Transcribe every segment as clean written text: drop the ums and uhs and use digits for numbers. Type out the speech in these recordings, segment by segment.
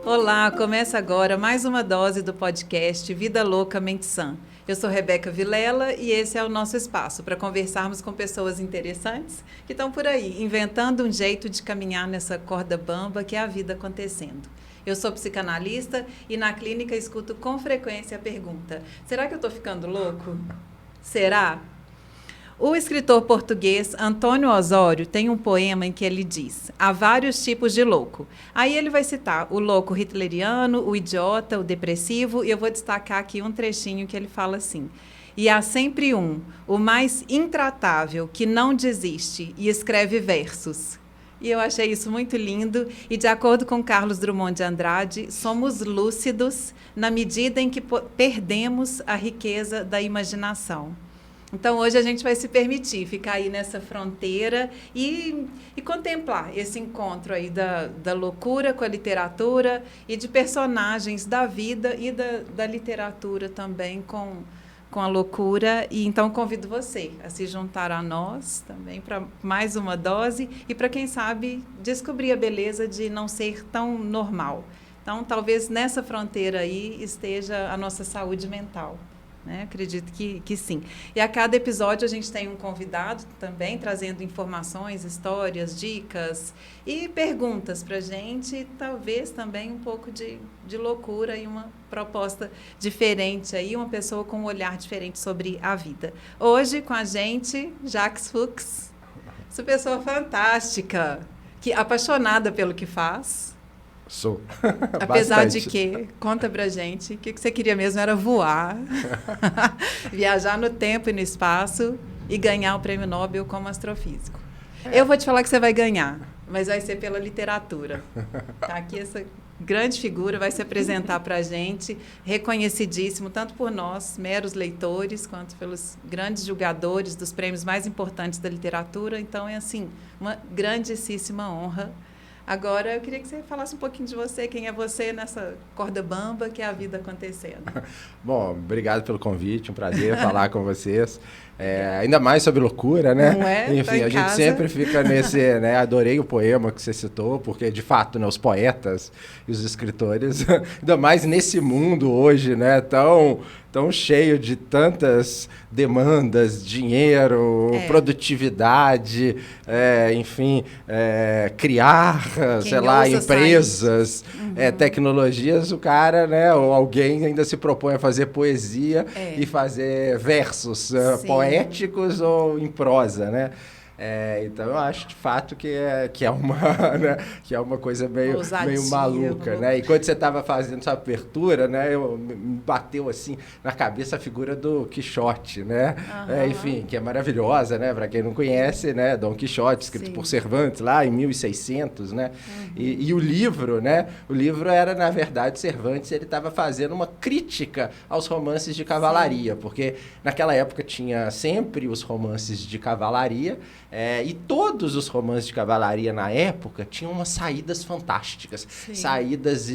Olá, começa agora mais uma dose do podcast Vida Louca Mente Sã. Eu sou Rebeca Vilela e esse é o nosso espaço para conversarmos com pessoas interessantes que estão por aí, inventando um jeito de caminhar nessa corda bamba que é a vida acontecendo. Eu sou psicanalista e na clínica escuto com frequência a pergunta: será que eu estou ficando louco? Será? O escritor português Antônio Osório tem um poema em que ele diz: há vários tipos de louco. Aí ele vai citar o louco hitleriano, o idiota, o depressivo, e eu vou destacar aqui um trechinho que ele fala assim: e há sempre um, o mais intratável, que não desiste e escreve versos. E eu achei isso muito lindo, e de acordo com Carlos Drummond de Andrade, somos lúcidos na medida em que perdemos a riqueza da imaginação. Então, hoje a gente vai se permitir ficar aí nessa fronteira e contemplar esse encontro aí da loucura com a literatura e de personagens da vida e da literatura também com a loucura. E então convido você a se juntar a nós também para mais uma dose e para, quem sabe, descobrir a beleza de não ser tão normal. Então, talvez nessa fronteira aí esteja a nossa saúde mental. Né? Acredito que sim. E a cada episódio a gente tem um convidado também, trazendo informações, histórias, dicas e perguntas para a gente, talvez também um pouco de loucura e uma proposta diferente, aí, uma pessoa com um olhar diferente sobre a vida. Hoje com a gente, Jacques Fuchs, essa pessoa fantástica, apaixonada pelo que faz. Sou. Apesar de que, conta pra gente, o que você queria mesmo era voar, viajar no tempo e no espaço e ganhar o prêmio Nobel como astrofísico. Eu vou te falar que você vai ganhar, mas vai ser pela literatura. Tá aqui essa grande figura, vai se apresentar pra gente, reconhecidíssimo, tanto por nós, meros leitores, quanto pelos grandes julgadores dos prêmios mais importantes da literatura. Então, é assim, uma grandíssima honra. Agora, eu queria que você falasse um pouquinho de você, quem é você nessa corda bamba que é a vida acontecendo. Bom, obrigado pelo convite, um prazer falar com vocês. Ainda mais sobre loucura, né? Não é? Enfim, a gente sempre fica nesse, né? Adorei o poema que você citou, porque de fato, né, os poetas e os escritores, ainda mais nesse mundo hoje, né, tão cheio de tantas demandas, dinheiro, produtividade, enfim, criar, sei lá, empresas, tecnologias, o cara, né, ou alguém ainda se propõe a fazer poesia e fazer versos poéticos ou em prosa, né? Então eu acho de fato que é uma coisa meio maluca, né? E quando você estava fazendo sua abertura, né, me bateu assim na cabeça a figura do Quixote, né? Enfim, que é maravilhosa, né? Para quem não conhece, né? Dom Quixote, escrito por Cervantes lá em 1600, né? E o livro, né? O livro era, na verdade, Cervantes, ele estava fazendo uma crítica aos romances de cavalaria, porque naquela época tinha sempre os romances de cavalaria. E todos os romances de cavalaria na época tinham umas saídas fantásticas, saídas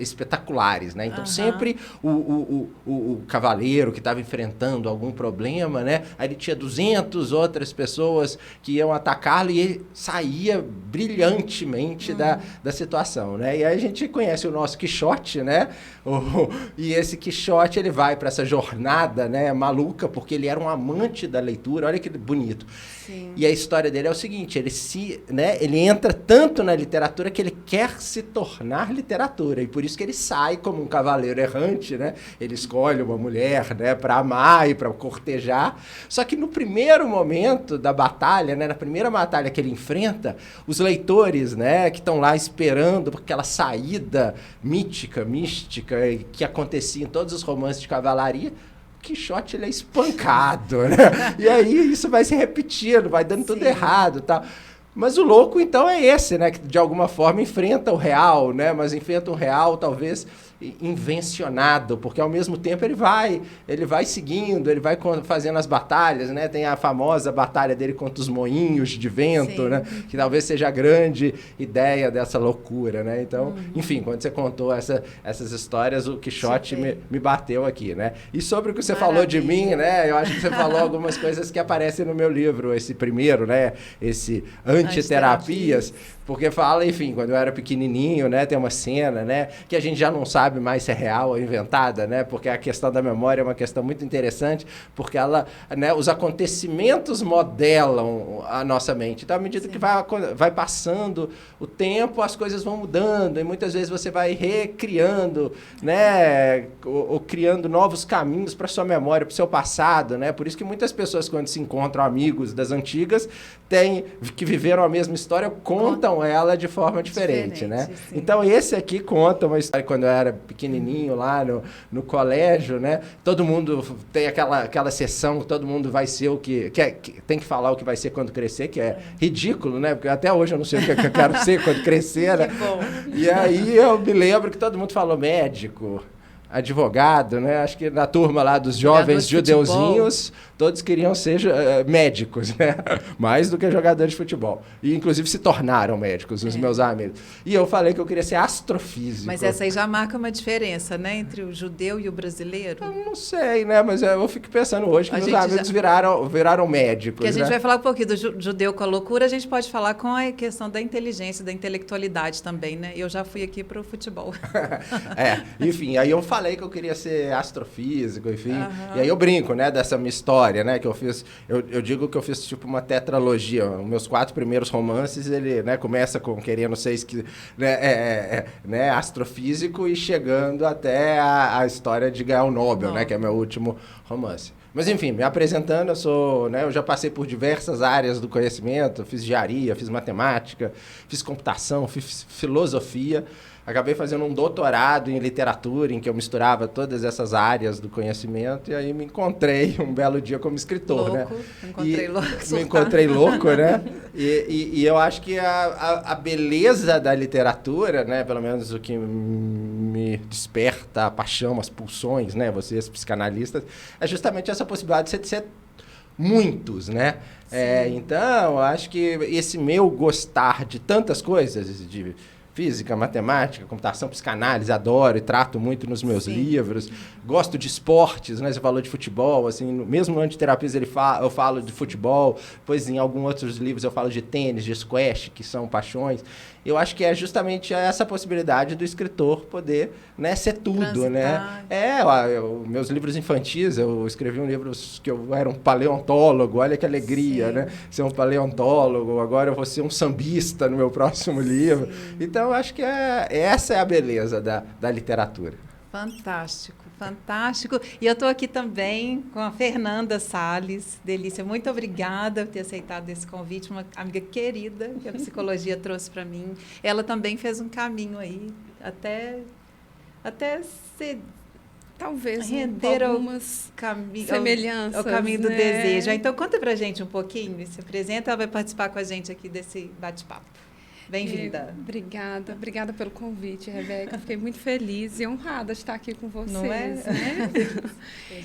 espetaculares, né? Então sempre o cavaleiro que estava enfrentando algum problema, né? Aí ele tinha 200 outras pessoas que iam atacá-lo e ele saía brilhantemente da situação, né? E aí a gente conhece o nosso Quixote, né? E esse Quixote, ele vai para essa jornada, né, maluca, porque ele era um amante da leitura. Olha que bonito. Sim. E a história dele é o seguinte, ele entra tanto na literatura que ele quer se tornar literatura, e por isso que ele sai como um cavaleiro errante, né? Ele escolhe uma mulher, né, para amar e para cortejar, só que no primeiro momento da batalha, né, na primeira batalha que ele enfrenta, os leitores, né, que estão lá esperando por aquela saída mística, que acontecia em todos os romances de cavalaria, Quixote, ele é espancado, né? E aí isso vai se repetindo, vai dando tudo errado e tal. Mas o louco, então, é esse, né? Que de alguma forma enfrenta o real, né? Mas enfrenta o real, talvez, invencionado, porque ao mesmo tempo ele vai seguindo, ele vai fazendo as batalhas, né? Tem a famosa batalha dele contra os moinhos de vento, né? Que talvez seja a grande ideia dessa loucura, né? Então, enfim, quando você contou essas histórias, o Quixote me bateu aqui, né? E sobre o que você falou de mim, né? Eu acho que você falou algumas coisas que aparecem no meu livro, esse primeiro, né? Esse Antiterapias, porque fala, enfim, quando eu era pequenininho, né? Tem uma cena, né? Que a gente já não sabe mais se é real ou inventada, né? Porque a questão da memória é uma questão muito interessante, porque ela, né? Os acontecimentos modelam a nossa mente. Então, à medida que vai passando o tempo, as coisas vão mudando e muitas vezes você vai recriando, né? Ou criando novos caminhos para sua memória, para o seu passado, né? Por isso que muitas pessoas, quando se encontram amigos das antigas, que viveram a mesma história, contam ela de forma diferente, né? Sim. Então, esse aqui conta uma história quando eu era pequenininho lá no colégio, né? Todo mundo tem aquela sessão, todo mundo vai ser o que tem que falar o que vai ser quando crescer, que é ridículo, né? Porque até hoje eu não sei o que eu quero ser quando crescer, né? Que bom. E aí eu me lembro que todo mundo falou médico, advogado, né? Acho que na turma lá dos jovens judeuzinhos, todos queriam ser médicos, né? Mais do que jogadores de futebol. E, inclusive, se tornaram médicos, os meus amigos. E eu falei que eu queria ser astrofísico. Mas essa aí já marca uma diferença, né? Entre o judeu e o brasileiro. Eu não sei, né? Mas eu fico pensando hoje que meus amigos viraram médicos. Porque a gente vai falar um pouquinho do judeu com a loucura, a gente pode falar com a questão da inteligência, da intelectualidade também, né? Eu já fui aqui para o futebol. Enfim, aí eu falei que eu queria ser astrofísico, enfim. E aí eu brinco, né, dessa minha história, né, que eu fiz, eu digo que eu fiz tipo uma tetralogia. Os meus 4 primeiros romances, ele, né, começa com querendo ser né, astrofísico e chegando até a história de ganhar o Nobel, né, que é meu último romance. Mas, enfim, me apresentando, eu já passei por diversas áreas do conhecimento, fiz engenharia, fiz matemática, fiz computação, fiz filosofia. Acabei fazendo um doutorado em literatura, em que eu misturava todas essas áreas do conhecimento, e aí me encontrei um belo dia como escritor, né? Me encontrei louco, né? E eu acho que a beleza da literatura, né? Pelo menos o que me desperta a paixão, as pulsões, né? Vocês, psicanalistas, é justamente essa possibilidade de ser muitos, né? Então, eu acho que esse meu gostar de tantas coisas, de física, matemática, computação, psicanálise, adoro e trato muito nos meus livros. Gosto de esportes, né? Você falou de futebol, assim, mesmo no Antiterapias eu falo de futebol, pois em alguns outros livros eu falo de tênis, de squash, que são paixões. Eu acho que é justamente essa possibilidade do escritor poder, né, ser tudo, né? Meus livros infantis, eu escrevi um livro que eu era um paleontólogo, olha que alegria, né? Ser um paleontólogo, agora eu vou ser um sambista no meu próximo livro. Então, eu acho que essa é a beleza da literatura. Fantástico, fantástico. E eu estou aqui também com a Fernanda Salles. Delícia, muito obrigada por ter aceitado esse convite, uma amiga querida que a psicologia trouxe para mim. Ela também fez um caminho aí, até se talvez render algumas semelhanças. Ao caminho do desejo. Então, conta para a gente um pouquinho, se apresenta, ela vai participar com a gente aqui desse bate-papo. Bem-vinda. Obrigada pelo convite, Rebeca. Fiquei muito feliz e honrada de estar aqui com vocês. Não é? Né?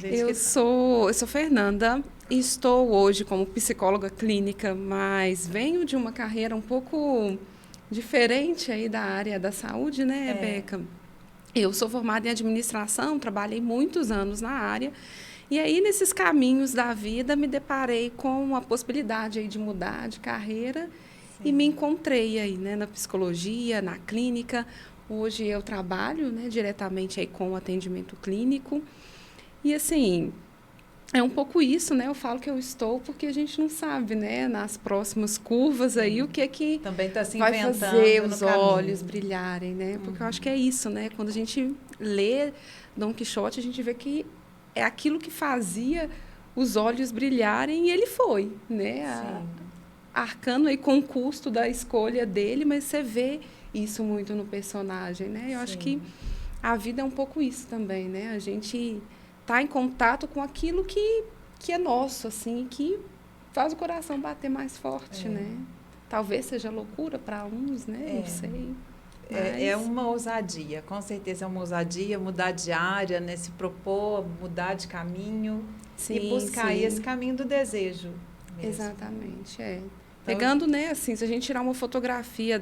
Eu sou Fernanda e estou hoje como psicóloga clínica, mas venho de uma carreira um pouco diferente aí da área da saúde, né, Rebeca? Eu sou formada em administração, trabalhei muitos anos na área. E aí, nesses caminhos da vida, me deparei com a possibilidade aí de mudar de carreira. E me encontrei aí, né, na psicologia, na clínica. Hoje eu trabalho, né, diretamente aí com o atendimento clínico. E, assim, é um pouco isso, né? Eu falo que eu estou porque a gente não sabe, né, nas próximas curvas aí, o que é que também tá se vai fazer os olhos caminho brilharem, né? Porque eu acho que é isso, né? Quando a gente lê Dom Quixote, a gente vê que é aquilo que fazia os olhos brilharem e ele foi, né? Arcando aí com o custo da escolha dele, mas você vê isso muito no personagem, né? Eu acho que a vida é um pouco isso também, né? A gente tá em contato com aquilo que é nosso, assim, que faz o coração bater mais forte, né? Talvez seja loucura para uns, né? Não sei. É uma ousadia, com certeza é uma ousadia, mudar de área, né? Se propor, mudar de caminho e buscar aí esse caminho do desejo mesmo. Exatamente, Pegando, né, assim, se a gente tirar uma fotografia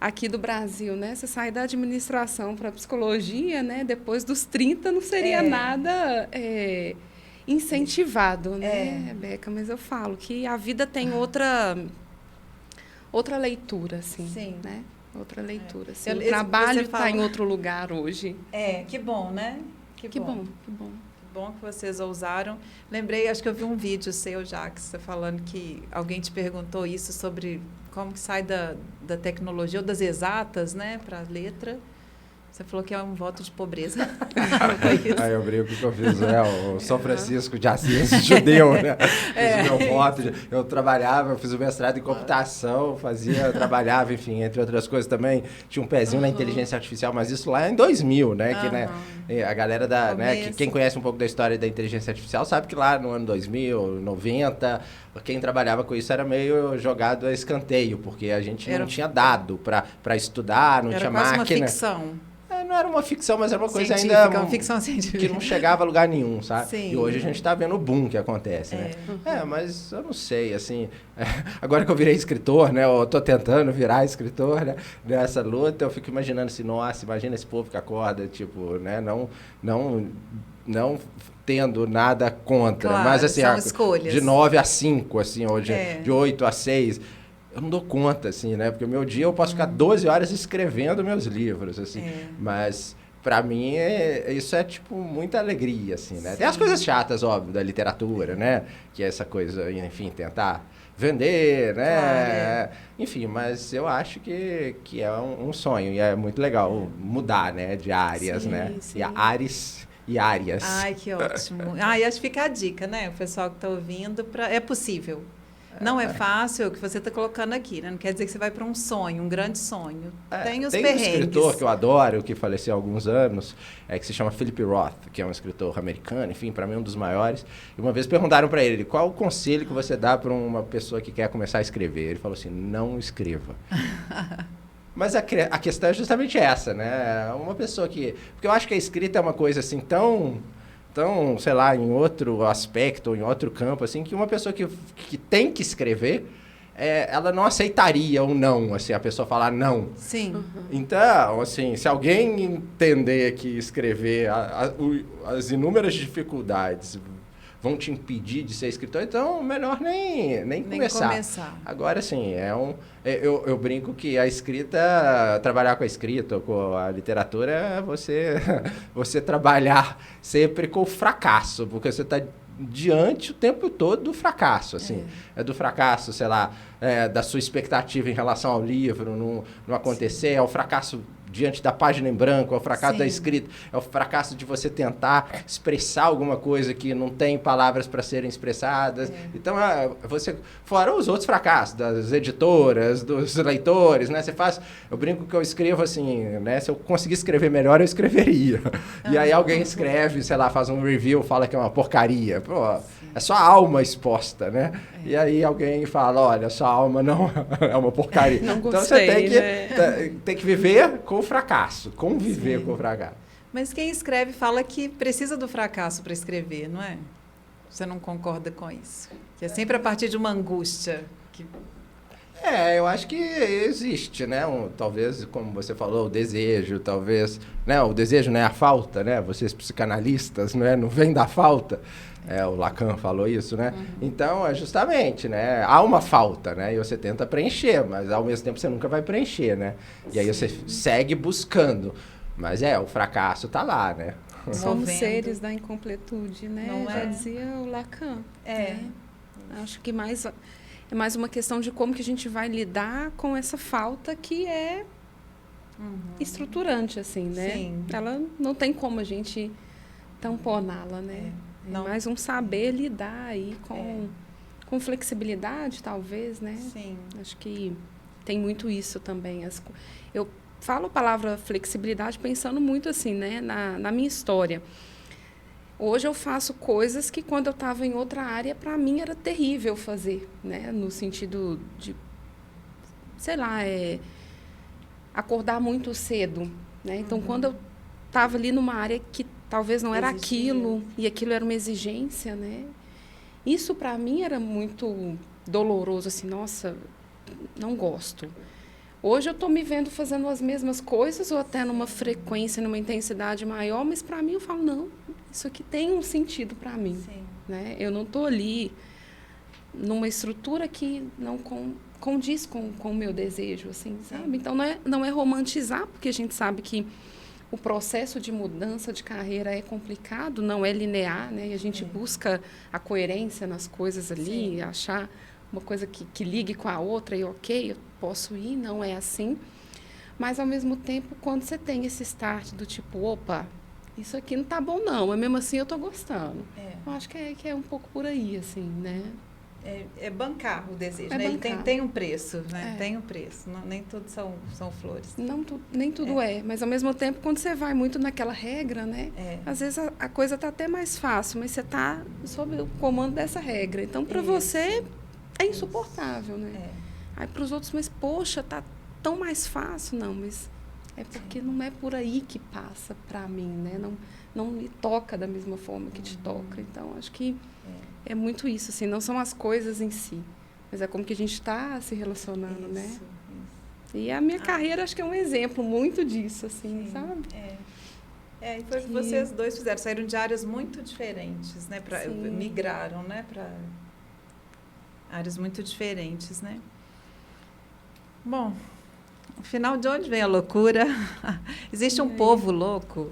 aqui do Brasil, né? Você sai da administração para a psicologia, né? Depois dos 30 não seria nada incentivado, né, Rebeca? Mas eu falo que a vida tem outra leitura, assim, sim, né? Outra leitura. Assim. O trabalho está em outro lugar hoje. Que bom, né? Que bom. Que bom que vocês ousaram. Lembrei, acho que eu vi um vídeo seu, Jax, você falando que alguém te perguntou isso sobre como que sai da tecnologia ou das exatas, né, para a letra. Você falou que é um voto de pobreza. Aí eu brinco que eu fiz, o São Francisco de Assis judeu, né? Fiz o meu voto. Eu trabalhava, eu fiz o mestrado em computação, trabalhava, enfim, entre outras coisas também. Tinha um pezinho na inteligência artificial, mas isso lá em 2000, né? Que, né, a galera quem conhece um pouco da história da inteligência artificial sabe que lá no ano 2000, 90, quem trabalhava com isso era meio jogado a escanteio, porque a gente não tinha dado para estudar, não tinha máquina. Era quase uma ficção. Não era uma ficção, mas era uma coisa científica, ainda... uma ficção científica. Que não chegava a lugar nenhum, sabe? Sim. E hoje a gente está vendo o boom que acontece, né? Mas eu não sei, assim... agora que eu virei escritor, né? Eu tô tentando virar escritor, né? Nessa luta, eu fico imaginando assim, nossa, imagina esse povo que acorda, tipo, né? Não tendo nada contra, claro, mas assim... são escolhas. De 9 a 5, assim, ou de 8 a 6... Eu não dou conta, assim, né? Porque o meu dia eu posso ficar 12 horas escrevendo meus livros, assim. Mas, para mim, isso é, tipo, muita alegria, assim, né? Sim. Tem as coisas chatas, óbvio, da literatura, né? Que é essa coisa, enfim, tentar vender, né? Claro, enfim, mas eu acho que é um sonho. E é muito legal mudar, né? De áreas, né? Sim. E áreas e áreas. Ai, que ótimo. E acho que fica a dica, né? O pessoal que está ouvindo, é possível. Não é fácil o que você está colocando aqui, né? Não quer dizer que você vai para um sonho, um grande sonho. Tem os perrengues. Tem um escritor que eu adoro, que faleceu há alguns anos, que se chama Philip Roth, que é um escritor americano, enfim, para mim um dos maiores. E uma vez perguntaram para ele, qual o conselho que você dá para uma pessoa que quer começar a escrever? Ele falou assim, não escreva. Mas a questão é justamente essa, né? Uma pessoa que... Porque eu acho que a escrita é uma coisa assim tão, sei lá, em outro aspecto, ou em outro campo, assim, que uma pessoa que tem que escrever, ela não aceitaria ou não, assim, a pessoa falar não. Sim. Então, assim, se alguém entender que escrever as inúmeras dificuldades vão te impedir de ser escritor, então melhor nem começar. Agora, assim, eu brinco que a escrita, trabalhar com a escrita, com a literatura, é você trabalhar sempre com o fracasso, porque você está diante o tempo todo do fracasso, assim. É do fracasso, sei lá, da sua expectativa em relação ao livro não acontecer, é o fracasso diante da página em branco, é o fracasso da escrita, é o fracasso de você tentar expressar alguma coisa que não tem palavras para serem expressadas. Então, fora os outros fracassos, das editoras, dos leitores, né? Eu brinco que eu escrevo assim, né? Se eu conseguisse escrever melhor, eu escreveria. E aí alguém escreve, sei lá, faz um review, fala que é uma porcaria. Pô, é sua alma exposta, né? E aí alguém fala, olha, sua alma não é uma porcaria. Não gostei, então você tem que viver com o fracasso, conviver com o fracasso. Mas quem escreve fala que precisa do fracasso para escrever, não é? Você não concorda com isso? Que é sempre a partir de uma angústia. Eu acho que existe, né? Talvez, como você falou, o desejo, talvez... Né? O desejo não é a falta, né? Vocês psicanalistas, não vem da falta. O Lacan falou isso, né? Então, justamente, né? Há uma falta, né? E você tenta preencher, mas ao mesmo tempo você nunca vai preencher, né? E aí você segue buscando. Mas o fracasso tá lá, né? Somos seres da incompletude, né? Não já dizia o Lacan. Né? Acho que é mais uma questão de como que a gente vai lidar com essa falta que é estruturante, assim, né? Sim. Ela não tem como a gente tamponá-la, né? É mais um saber lidar aí com flexibilidade, talvez, né? Sim. Acho que tem muito isso também. Eu falo a palavra flexibilidade pensando muito assim, né? Na minha história. Hoje eu faço coisas que quando eu estava em outra área, para mim era terrível fazer, né? No sentido de, sei lá, acordar muito cedo, né? Então, quando eu estava ali numa área que talvez não era aquilo, e aquilo era uma exigência, né? Isso, para mim, era muito doloroso, assim, nossa, não gosto. Hoje eu estou me vendo fazendo as mesmas coisas, ou até numa frequência, numa intensidade maior, mas para mim eu falo, não, isso aqui tem um sentido para mim. Né? Eu não estou ali numa estrutura que não condiz com o meu desejo, assim, sabe? Então, não é romantizar, porque a gente sabe que o processo de mudança de carreira é complicado, não é linear, né? E a gente busca a coerência nas coisas ali, achar uma coisa que ligue com a outra e ok, eu posso ir, não é assim. Mas, ao mesmo tempo, quando você tem esse start do tipo, opa, isso aqui não tá bom não, mas mesmo assim eu tô gostando. Eu acho que é um pouco por aí, assim, né? É bancar o desejo, né? Ele tem um preço, né? Tem um preço. Não, nem tudo são flores. Nem tudo é. Mas, ao mesmo tempo, quando você vai muito naquela regra, né? Às vezes a coisa tá até mais fácil, mas você tá sob o comando dessa regra. Então, para você, é insuportável, né? Aí, para os outros, mas, poxa, tá tão mais fácil. Não, mas é porque não é por aí que passa para mim, né? Não me toca da mesma forma que te toca. Então, acho que é muito isso, assim, não são as coisas em si, mas é como que a gente está se relacionando, né? Isso. E a minha carreira, acho que é um exemplo muito disso, assim, sabe? E foi o que vocês dois fizeram, saíram de áreas muito diferentes, né? Migraram, né? Para áreas muito diferentes, né? Bom, afinal, de onde vem a loucura? Existe um povo louco.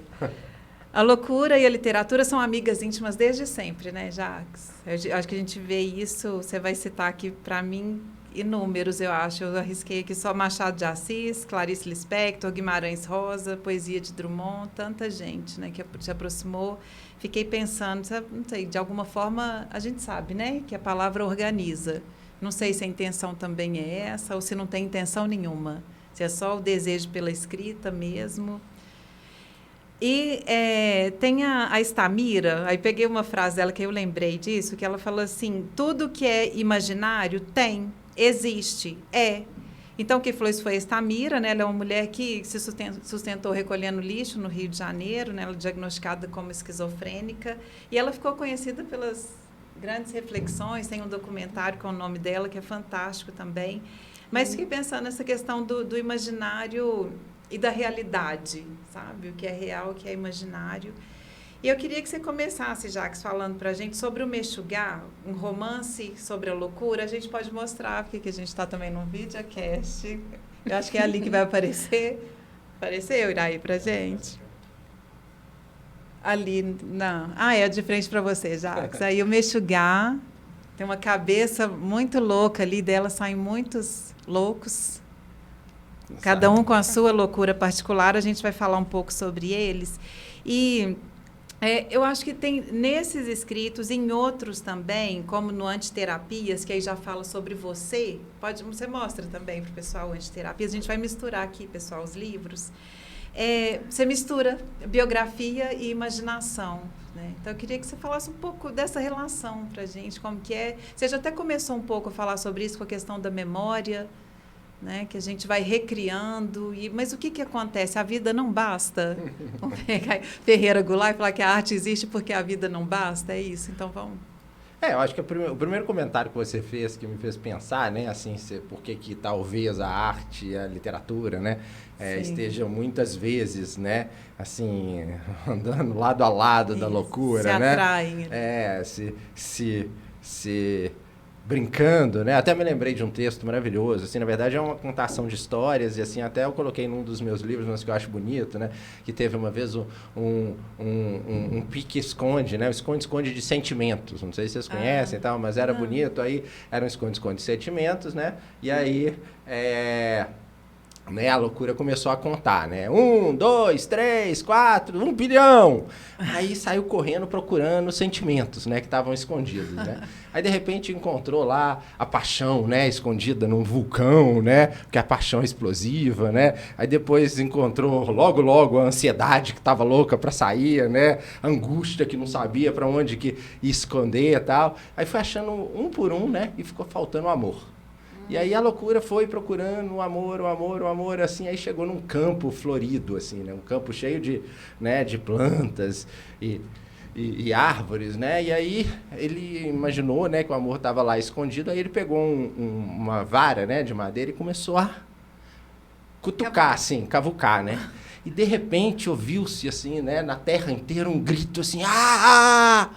A loucura e a literatura são amigas íntimas desde sempre, né, Jacques? Eu acho que a gente vê isso, você vai citar aqui para mim inúmeros, eu acho. Eu arrisquei aqui só Machado de Assis, Clarice Lispector, Guimarães Rosa, poesia de Drummond, tanta gente, né, que se aproximou. Fiquei pensando, não sei, de alguma forma a gente sabe, né, que a palavra organiza. Não sei se a intenção também é essa ou se não tem intenção nenhuma. Se é só o desejo pela escrita mesmo. E tem a Estamira, aí peguei uma frase dela que eu lembrei disso, que ela falou assim, tudo que é imaginário existe, é. Então, quem falou isso foi a Estamira, né? Ela é uma mulher que se sustentou recolhendo lixo no Rio de Janeiro, né? Ela é diagnosticada como esquizofrênica, e ela ficou conhecida pelas grandes reflexões, tem um documentário com o nome dela, que é fantástico também. Mas fiquei pensando nessa questão do imaginário e da realidade, sabe? O que é real, o que é imaginário. E eu queria que você começasse, Jacques, falando para a gente sobre o Mexugar, um romance sobre a loucura. A gente pode mostrar, porque a gente está também num videocast. Eu acho que é ali que vai aparecer. Apareceu, Iraí, para a gente? Ali, não. É de frente para você, Jacques. Aí o Mexugar tem uma cabeça muito louca ali, dela saem muitos loucos. Cada um com a sua loucura particular, a gente vai falar um pouco sobre eles. E eu acho que tem nesses escritos, em outros também, como no Antiterapias, que aí já fala sobre você, você mostra também para o pessoal o Antiterapias, a gente vai misturar aqui, pessoal, os livros. Você mistura biografia e imaginação, né? Então, eu queria que você falasse um pouco dessa relação para a gente, como que é. Você já até começou um pouco a falar sobre isso, com a questão da memória, né, que a gente vai recriando, mas o que acontece? A vida não basta? Vamos pegar Ferreira Goulart e falar que a arte existe porque a vida não basta? É isso? Então vamos... Eu acho que o primeiro comentário que você fez, que me fez pensar, né, assim, por que talvez a arte e a literatura, né, estejam muitas vezes, né, assim, andando lado a lado isso, da loucura, se né? Atraem. Se brincando, né? Até me lembrei de um texto maravilhoso, assim, na verdade é uma contação de histórias, e assim, até eu coloquei num dos meus livros, mas que eu acho bonito, né? Que teve uma vez um pique-esconde, né? O esconde-esconde de sentimentos, não sei se vocês conhecem e tal, mas era bonito, aí era um esconde-esconde de sentimentos, né? E aí, né, a loucura começou a contar, né? 1, 2, 3, 4, 1 bilhão! Aí saiu correndo procurando sentimentos, né, que estavam escondidos, né? Aí, de repente, encontrou lá a paixão, né, escondida num vulcão, né? Porque a paixão é explosiva, né? Aí depois encontrou logo a ansiedade que estava louca para sair, né? A angústia que não sabia para onde que esconder e tal. Aí foi achando um por um, né? E ficou faltando o amor. E aí a loucura foi procurando o amor, assim, aí chegou num campo florido, assim, né? Um campo cheio de, né, de plantas e árvores, né? E aí ele imaginou, né, que o amor estava lá escondido, aí ele pegou uma vara, né, de madeira e começou a cutucar, assim, cavucar, né? E de repente ouviu-se, assim, né, na terra inteira um grito assim, ah!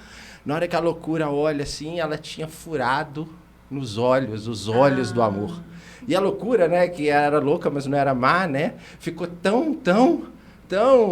Na hora que a loucura olha assim, ela tinha furado nos olhos, os olhos do amor. E a loucura, né, que era louca, mas não era má, né, ficou tão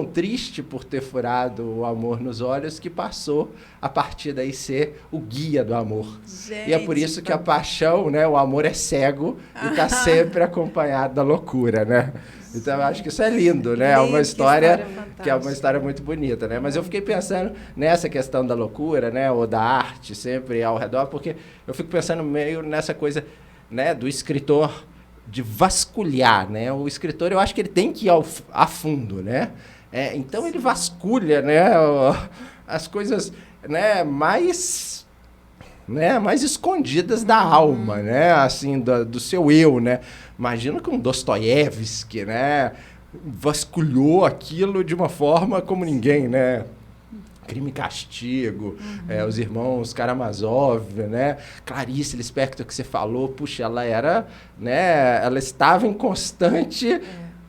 triste por ter furado o amor nos olhos que passou, a partir daí, ser o guia do amor. Gente, e é por isso que a paixão, né, o amor é cego e está sempre acompanhado da loucura, né? Então, eu acho que isso é lindo, né? É uma história que é uma história muito bonita, né? Mas eu fiquei pensando nessa questão da loucura, né, ou da arte sempre ao redor, porque eu fico pensando meio nessa coisa, né, do escritor de vasculhar, né? O escritor, eu acho que ele tem que ir a fundo, né? Então ele vasculha, né, as coisas, né, mais escondidas da alma, né? Assim, do seu eu, né? Imagina que um Dostoiévski, né, vasculhou aquilo de uma forma como ninguém, né? Crime e Castigo, os irmãos Karamazov, né? Clarice Lispector, que você falou, puxa, ela era, né? Ela estava em constante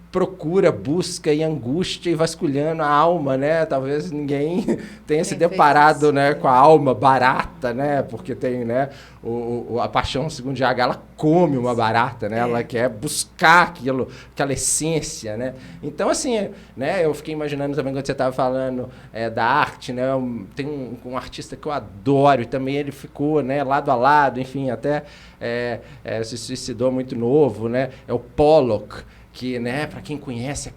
procura, busca e angústia e vasculhando a alma, né? Talvez ninguém tenha se deparado, né, com a alma barata, né? Porque tem, né, a paixão segundo Diago, ela come uma barata, né? Ela quer buscar aquela essência, né? Então, assim, né, eu fiquei imaginando também quando você estava falando da arte, né? Tem um artista que eu adoro e também ele ficou, né, lado a lado, enfim, até se suicidou muito novo, né? É o Pollock, que, né, para quem conhece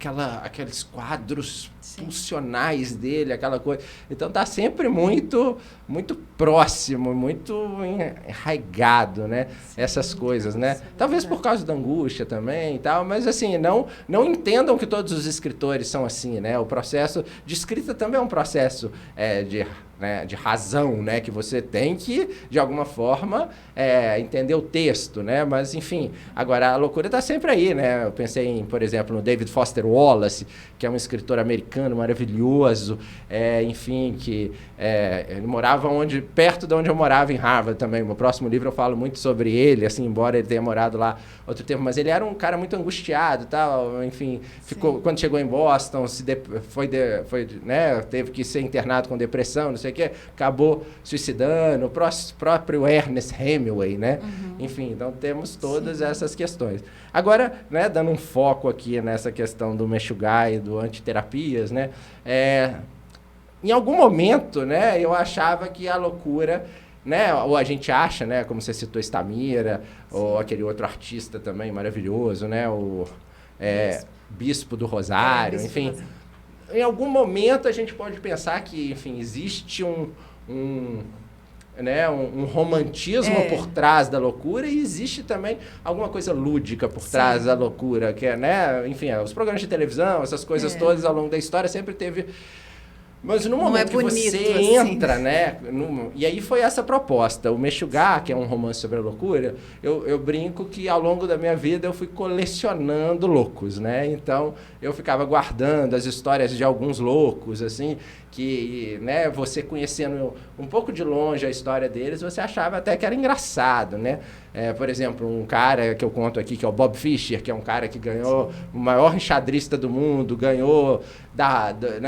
aqueles quadros funcionais dele, aquela coisa. Então tá sempre muito próximo, muito enraigado, né? Essas coisas, né? Talvez por causa da angústia também e tal, mas assim, não entendam que todos os escritores são assim, né? O processo de escrita também é um processo de razão, né? Que você tem que, de alguma forma, entender o texto, né? Mas, enfim, agora a loucura está sempre aí, né? Eu pensei, por exemplo, no David Foster Wallace, que é um escritor americano maravilhoso, enfim, que ele morava perto de onde eu morava, em Harvard também. No próximo livro eu falo muito sobre ele, assim, embora ele tenha morado lá outro tempo, mas ele era um cara muito angustiado, tal, enfim, quando chegou em Boston, teve que ser internado com depressão, não sei o que, acabou suicidando, o próprio Ernest Hemingway, né? Enfim, então temos todas essas questões. Agora, né, dando um foco aqui nessa questão do Meshuggah e do antiterapias, né, em algum momento, né, eu achava que a loucura, né, ou a gente acha, né, como você citou Stamira, ou aquele outro artista também maravilhoso, né, o Bispo do Rosário, enfim, em algum momento a gente pode pensar que, enfim, existe um romantismo por trás da loucura e existe também alguma coisa lúdica por trás da loucura, que né, enfim, os programas de televisão, essas coisas todas ao longo da história sempre teve. Mas no momento que você entra, né, e aí foi essa proposta, o Meshuggah, que é um romance sobre a loucura, eu brinco que ao longo da minha vida eu fui colecionando loucos, né, então eu ficava guardando as histórias de alguns loucos, assim, que, né, você conhecendo um pouco de longe a história deles, você achava até que era engraçado, né? Por exemplo, um cara que eu conto aqui, que é o Bob Fischer, que é um cara que ganhou o maior enxadrista do mundo, ganhou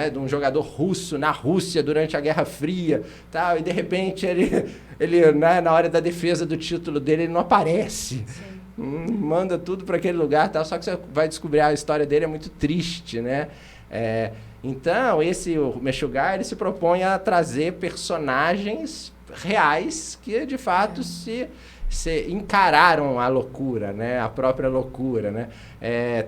de um jogador russo na Rússia durante a Guerra Fria, tal, e de repente ele né, na hora da defesa do título dele, ele não aparece. Manda tudo para aquele lugar, tal, só que você vai descobrir a história dele é muito triste, né? Então, o Meshuggah, ele se propõe a trazer personagens reais que, de fato, se encararam a loucura, né? A própria loucura, né?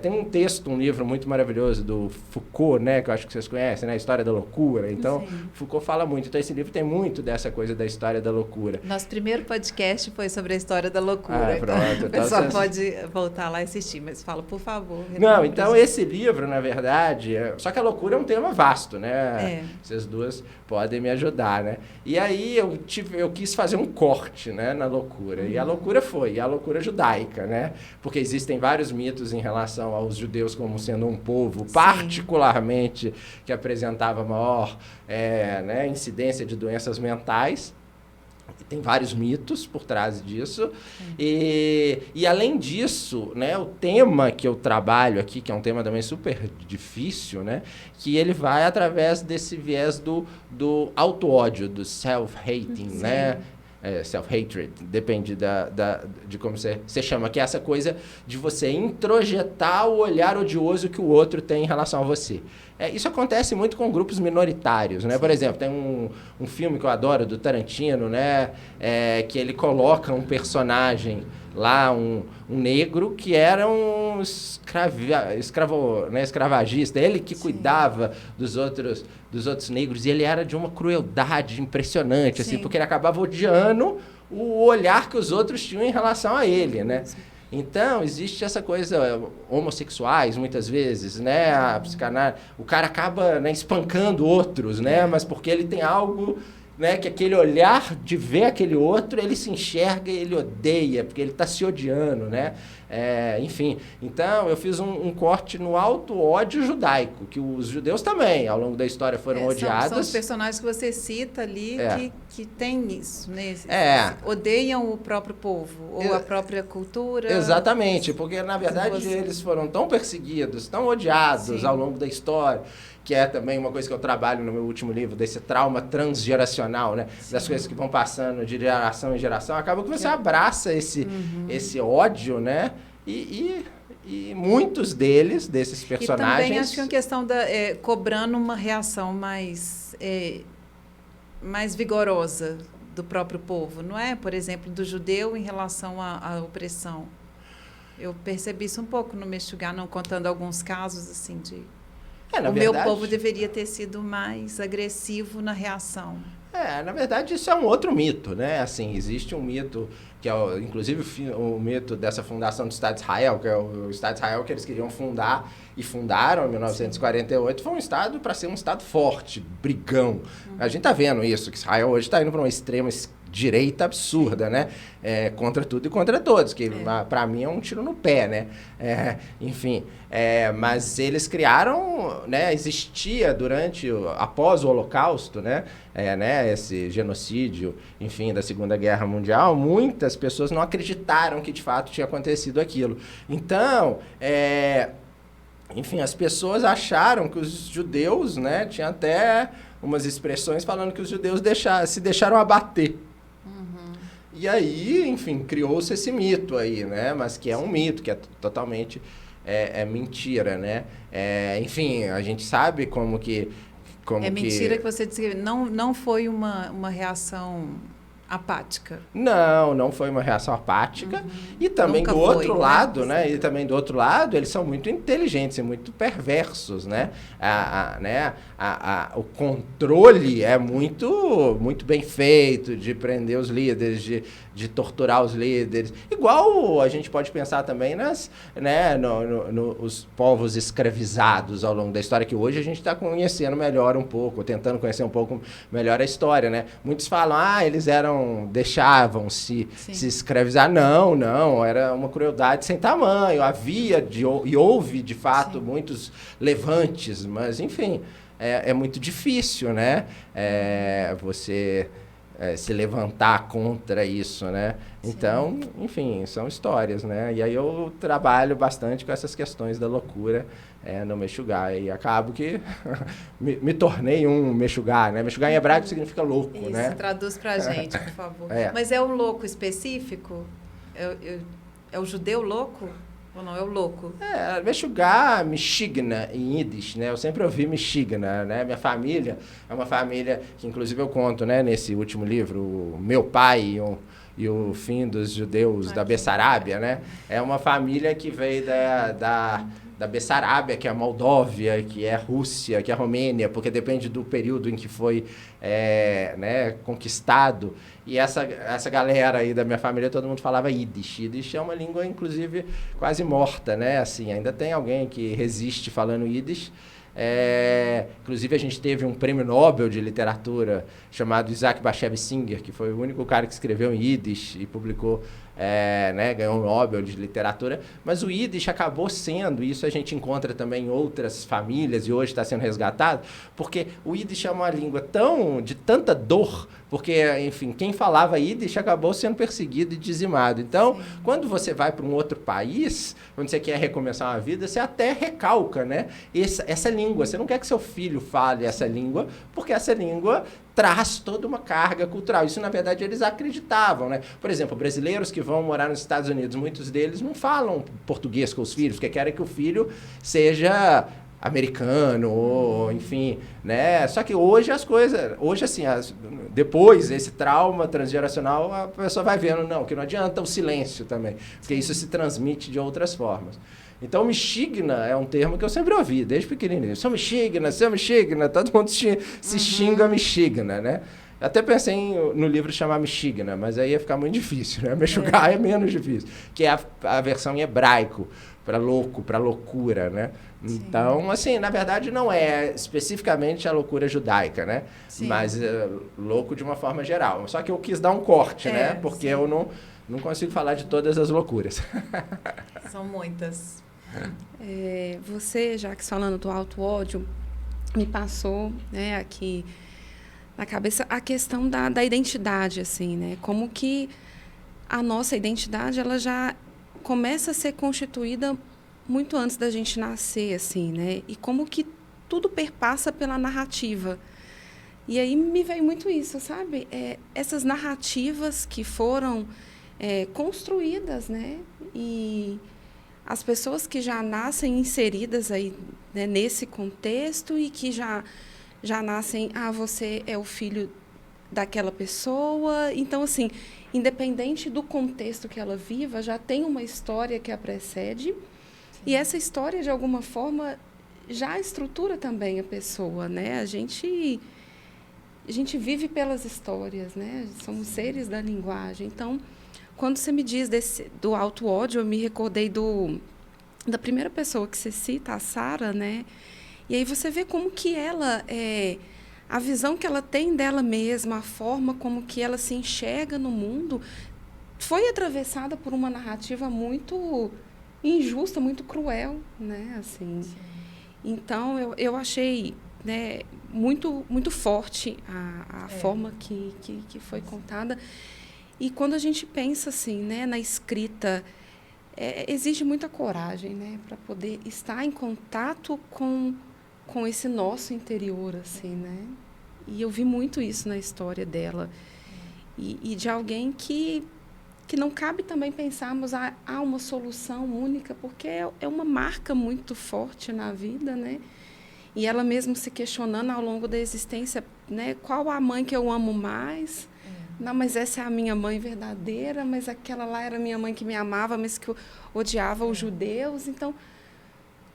Tem um livro muito maravilhoso do Foucault, né? Que eu acho que vocês conhecem, né? A História da Loucura. Então, Foucault fala muito. Então, esse livro tem muito dessa coisa da história da loucura. Nosso primeiro podcast foi sobre a história da loucura. Pronto. O pessoal pode voltar lá e assistir, mas fala, por favor. Não, então esse livro, na verdade... Só que a loucura é um tema vasto, né? Vocês duas podem me ajudar, né? E aí eu quis fazer um corte, né? Na loucura. E E a loucura foi, a loucura judaica, né? Porque existem vários mitos em relação aos judeus como sendo um povo, particularmente, que apresentava maior né, incidência de doenças mentais. Tem vários mitos por trás disso. E além disso, né, o tema que eu trabalho aqui, que é um tema também super difícil, né, que ele vai através desse viés do auto-ódio, do self-hating, né? Self-hatred, depende de como você chama, que é essa coisa de você introjetar o olhar odioso que o outro tem em relação a você. Isso acontece muito com grupos minoritários, né? Por exemplo, tem um filme que eu adoro, do Tarantino, né? Que ele coloca um personagem lá, um negro, que era um escravagista, ele que cuidava dos outros negros, e ele era de uma crueldade impressionante, assim, porque ele acabava odiando o olhar que os outros tinham em relação a ele, né? Então, existe essa coisa, homossexuais, muitas vezes, né? A psicanálise, o cara acaba, né, espancando outros, né? Mas porque ele tem algo, né, que aquele olhar de ver aquele outro, ele se enxerga e ele odeia, porque ele está se odiando, né? Enfim, então eu fiz um corte no auto-ódio judaico, que os judeus também, ao longo da história, foram odiados. São os personagens que você cita ali que tem isso, né? Odeiam o próprio povo, ou a própria cultura. Exatamente, porque, na verdade, eles foram tão perseguidos, tão odiados ao longo da história, que é também uma coisa que eu trabalho no meu último livro, desse trauma transgeracional, né? Das coisas que vão passando de geração em geração, acaba que você abraça esse ódio, né? E muitos desses personagens... E também acho que é uma questão cobrando uma reação mais vigorosa do próprio povo, não é? Por exemplo, do judeu em relação à opressão. Eu percebi isso um pouco no Mexugá, não contando alguns casos assim de... meu povo deveria ter sido mais agressivo na reação. Na verdade, isso é um outro mito, né? Assim, existe um mito, que é, inclusive, o mito dessa fundação do Estado de Israel, que é o Estado de Israel que eles queriam fundar, e fundaram em 1948, foi um Estado para ser um Estado forte, brigão. A gente está vendo isso, que Israel hoje está indo para uma extrema direita absurda, né? Contra tudo e contra todos, que para mim é um tiro no pé, né? Enfim, mas eles criaram, né? Existia após o Holocausto, né? Esse genocídio, enfim, da Segunda Guerra Mundial, muitas pessoas não acreditaram que de fato tinha acontecido aquilo. Então, enfim, as pessoas acharam que os judeus, né? Tinha até umas expressões falando que os judeus se deixaram abater. E aí, enfim, criou-se esse mito aí, né? Mas que é um mito, que é totalmente mentira, né? Enfim, a gente sabe como que... mentira que você disse que não foi uma reação apática. Não foi uma reação apática. E também do outro lado, né? E também do outro lado, eles são muito inteligentes e muito perversos, né? O controle é muito, muito bem feito de prender os líderes, de torturar os líderes. Igual a gente pode pensar também os povos escravizados ao longo da história, que hoje a gente está conhecendo melhor um pouco, tentando conhecer um pouco melhor a história, né? Muitos falam, eles deixavam-se se escravizar. Não, era uma crueldade sem tamanho. E houve, de fato, muitos levantes, mas, enfim, é muito difícil, né? Você se levantar contra isso, né? Então, enfim, são histórias, né? E aí eu trabalho bastante com essas questões da loucura no Mexugá. E acabo que me tornei um Mexugá, né? Mexugá em hebraico significa louco, isso, né? Traduz pra gente, por favor. Mas é um louco específico? É o judeu louco? Ou não, é o louco? Mexugá, Mexigna, em Yiddish, né? Eu sempre ouvi Mexigna, né? Minha família é uma família que, inclusive, eu conto, né? Nesse último livro, o meu pai e o fim dos judeus da Bessarábia, né? É uma família que veio da Bessarábia, que é a Moldóvia, que é a Rússia, que é a Romênia, porque depende do período em que foi conquistado. E essa galera aí da minha família, todo mundo falava Yiddish. Yiddish é uma língua, inclusive, quase morta, né? Assim, ainda tem alguém que resiste falando Yiddish. Inclusive, a gente teve um prêmio Nobel de literatura chamado Isaac Bashevis Singer, que foi o único cara que escreveu em Yiddish e publicou né, ganhou um Nobel de literatura, mas o Yiddish acabou sendo, e isso a gente encontra também em outras famílias e hoje está sendo resgatado, porque o Yiddish é uma língua de tanta dor, porque, enfim, quem falava Yiddish acabou sendo perseguido e dizimado. Então, quando você vai para um outro país, quando você quer recomeçar uma vida, você até recalca, né, essa língua. Você não quer que seu filho fale essa língua, porque essa língua traz toda uma carga cultural. Isso, na verdade, eles acreditavam, né? Por exemplo, brasileiros que vão morar nos Estados Unidos, muitos deles não falam português com os filhos, porque querem que o filho seja americano, ou, enfim, né? Só que hoje as coisas, assim, depois desse trauma transgeracional, a pessoa vai vendo, não, que não adianta o silêncio também, porque isso se transmite de outras formas. Então, mexigna é um termo que eu sempre ouvi, desde pequenininho. Seu mexigna, todo mundo se xinga mexigna, né? Eu até pensei no livro chamar mexigna, mas aí ia ficar muito difícil, né? Mexugar é menos difícil, que é a versão em hebraico, para louco, para loucura, né? Sim. Então, assim, na verdade não é especificamente a loucura judaica, né? Sim. Mas louco de uma forma geral. Só que eu quis dar um corte, né? Porque eu não consigo falar de todas as loucuras. São muitas. Você, Jacques, falando do auto-ódio, me passou, né, aqui na cabeça a questão da identidade, assim, né? Como que a nossa identidade, ela já começa a ser constituída muito antes da gente nascer, assim, né? E como que tudo perpassa pela narrativa. E aí me veio muito isso, sabe? Essas narrativas que foram construídas, né? E as pessoas que já nascem inseridas aí, né, nesse contexto e que já nascem, você é o filho daquela pessoa. Então, assim, independente do contexto que ela viva, já tem uma história que a precede. Sim. E essa história, de alguma forma, já estrutura também a pessoa, né? A gente vive pelas histórias, né? Somos seres da linguagem. Então, quando você me diz do auto-ódio, eu me recordei da primeira pessoa que você cita, a Sarah, né? E aí você vê como que ela, a visão que ela tem dela mesma, a forma como que ela se enxerga no mundo, foi atravessada por uma narrativa muito injusta, muito cruel, né? Assim, então, eu achei, né, muito, muito forte a forma que foi contada. E quando a gente pensa assim, né, na escrita, exige muita coragem, né, para poder estar em contato com esse nosso interior, assim, né? E eu vi muito isso na história dela. E de alguém que não cabe também pensarmos há uma solução única, porque é uma marca muito forte na vida, né? E ela mesmo se questionando ao longo da existência, né, qual a mãe que eu amo mais? Não, mas essa é a minha mãe verdadeira, mas aquela lá era a minha mãe que me amava, mas que odiava os judeus. Então,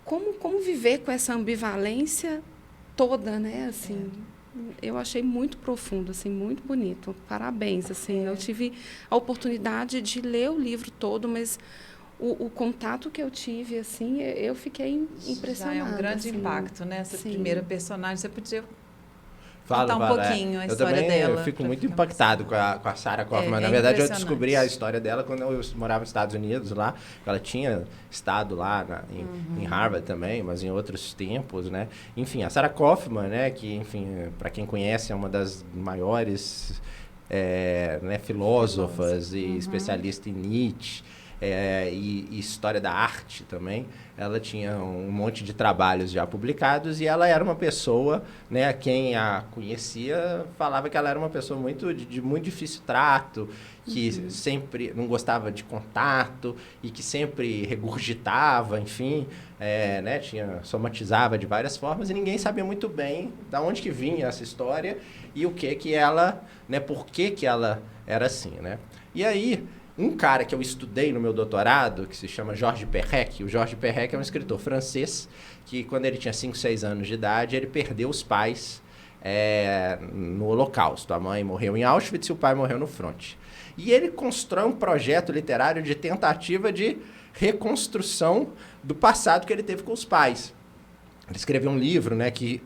como viver com essa ambivalência toda, né? Assim, eu achei muito profundo, assim, muito bonito. Parabéns, assim. Eu tive a oportunidade de ler o livro todo, mas o contato que eu tive, assim, eu fiquei impressionada. Já é um grande assim, impacto, né? Essa primeira personagem. Você podia contar um pouquinho a história dela. Eu fico muito impactado com a Sarah Kaufman. Na verdade, eu descobri a história dela quando eu morava nos Estados Unidos, lá. Ela tinha estado lá em Harvard também, mas em outros tempos, né? Enfim, a Sarah Kaufman, né, que, enfim, para quem conhece, é uma das maiores né, filósofas e especialista em Nietzsche. E história da arte também. Ela tinha um monte de trabalhos já publicados e ela era uma pessoa, né, quem a conhecia falava que ela era uma pessoa de muito difícil trato, que sempre não gostava de contato e que sempre regurgitava, enfim, né, somatizava de várias formas e ninguém sabia muito bem de onde que vinha essa história e o que ela, né, por que ela era assim, né? E aí, um cara que eu estudei no meu doutorado, que se chama Georges Perec, o Georges Perec é um escritor francês que, quando ele tinha 5, 6 anos de idade, ele perdeu os pais no Holocausto. A mãe morreu em Auschwitz e o pai morreu no fronte. E ele constrói um projeto literário de tentativa de reconstrução do passado que ele teve com os pais. Ele escreveu um livro, né, que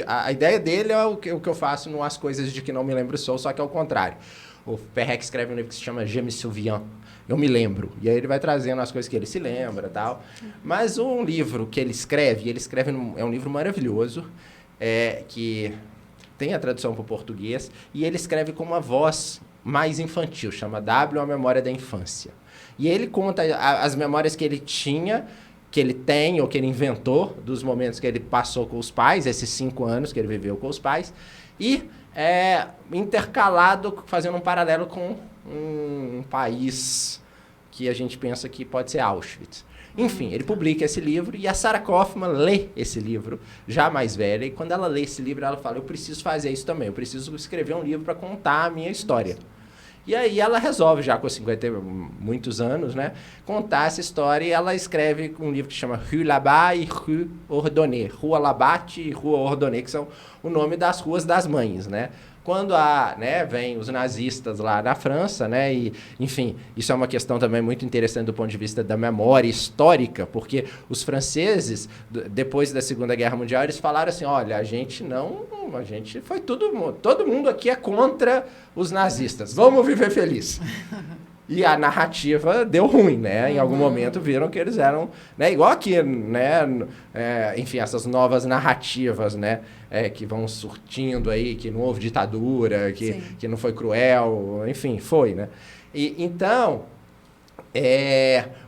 a ideia dele é o que eu faço no As Coisas de Que Não Me Lembro Sou, só que é o contrário. O Perrec escreve um livro que se chama Je me souviens. Eu me lembro. E aí ele vai trazendo as coisas que ele se lembra e tal. Mas um livro que ele escreve é um livro maravilhoso, que tem a tradução para o português, e ele escreve com uma voz mais infantil, chama W, a Memória da Infância. E ele conta as memórias que ele tinha, que ele tem ou que ele inventou dos momentos que ele passou com os pais, esses 5 anos que ele viveu com os pais, e intercalado, fazendo um paralelo com um país que a gente pensa que pode ser Auschwitz. Enfim, ele publica esse livro e a Sarah Kaufman lê esse livro, já mais velha, e quando ela lê esse livro, ela fala, eu preciso fazer isso também, eu preciso escrever um livro para contar a minha história. E aí ela resolve, já com 50 muitos anos, né, contar essa história, e ela escreve um livro que chama Rue Labat e Rue Ordonnée, Rua Labat e Rua Ordonnée, que são o nome das ruas das mães, né? Quando vem os nazistas lá na França, né, e, enfim, isso é uma questão também muito interessante do ponto de vista da memória histórica, porque os franceses, depois da Segunda Guerra Mundial, eles falaram assim, olha, a gente foi todo mundo aqui é contra os nazistas, vamos viver feliz. E a narrativa deu ruim, né? Em algum momento viram que eles eram, né? Igual aqui, né? Enfim, essas novas narrativas, né? Que vão surtindo aí, que não houve ditadura, que não foi cruel, enfim, foi, né? E, então,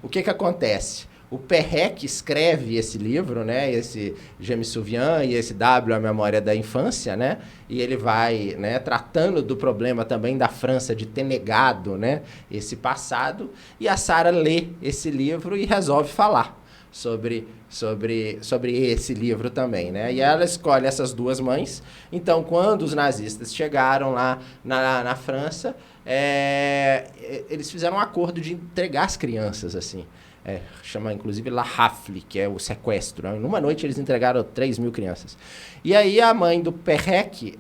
o que acontece? O Perrec escreve esse livro, né, esse Je me souviens e esse W, a Memória da Infância, né, e ele vai, né, tratando do problema também da França de ter negado, né, esse passado, e a Sarah lê esse livro e resolve falar sobre esse livro também, né, e ela escolhe essas duas mães. Então, quando os nazistas chegaram lá na França, eles fizeram um acordo de entregar as crianças, assim, chama inclusive La Rafle, que é o sequestro. Numa noite eles entregaram 3.000 crianças. E aí a mãe do Perrec,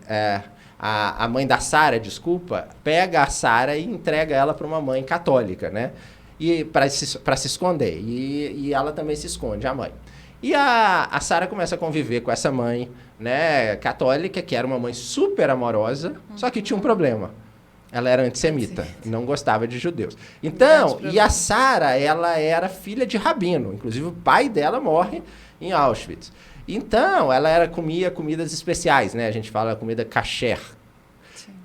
a mãe da Sarah, desculpa, pega a Sarah e entrega ela para uma mãe católica, né? E para se esconder. E ela também se esconde, a mãe. E a Sarah começa a conviver com essa mãe, né, católica, que era uma mãe super amorosa, só que tinha um problema. Ela era antissemita, não gostava de judeus. Então, e a Sarah, ela era filha de rabino. Inclusive, o pai dela morre em Auschwitz. Então, ela comia comidas especiais, né? A gente fala comida kasher,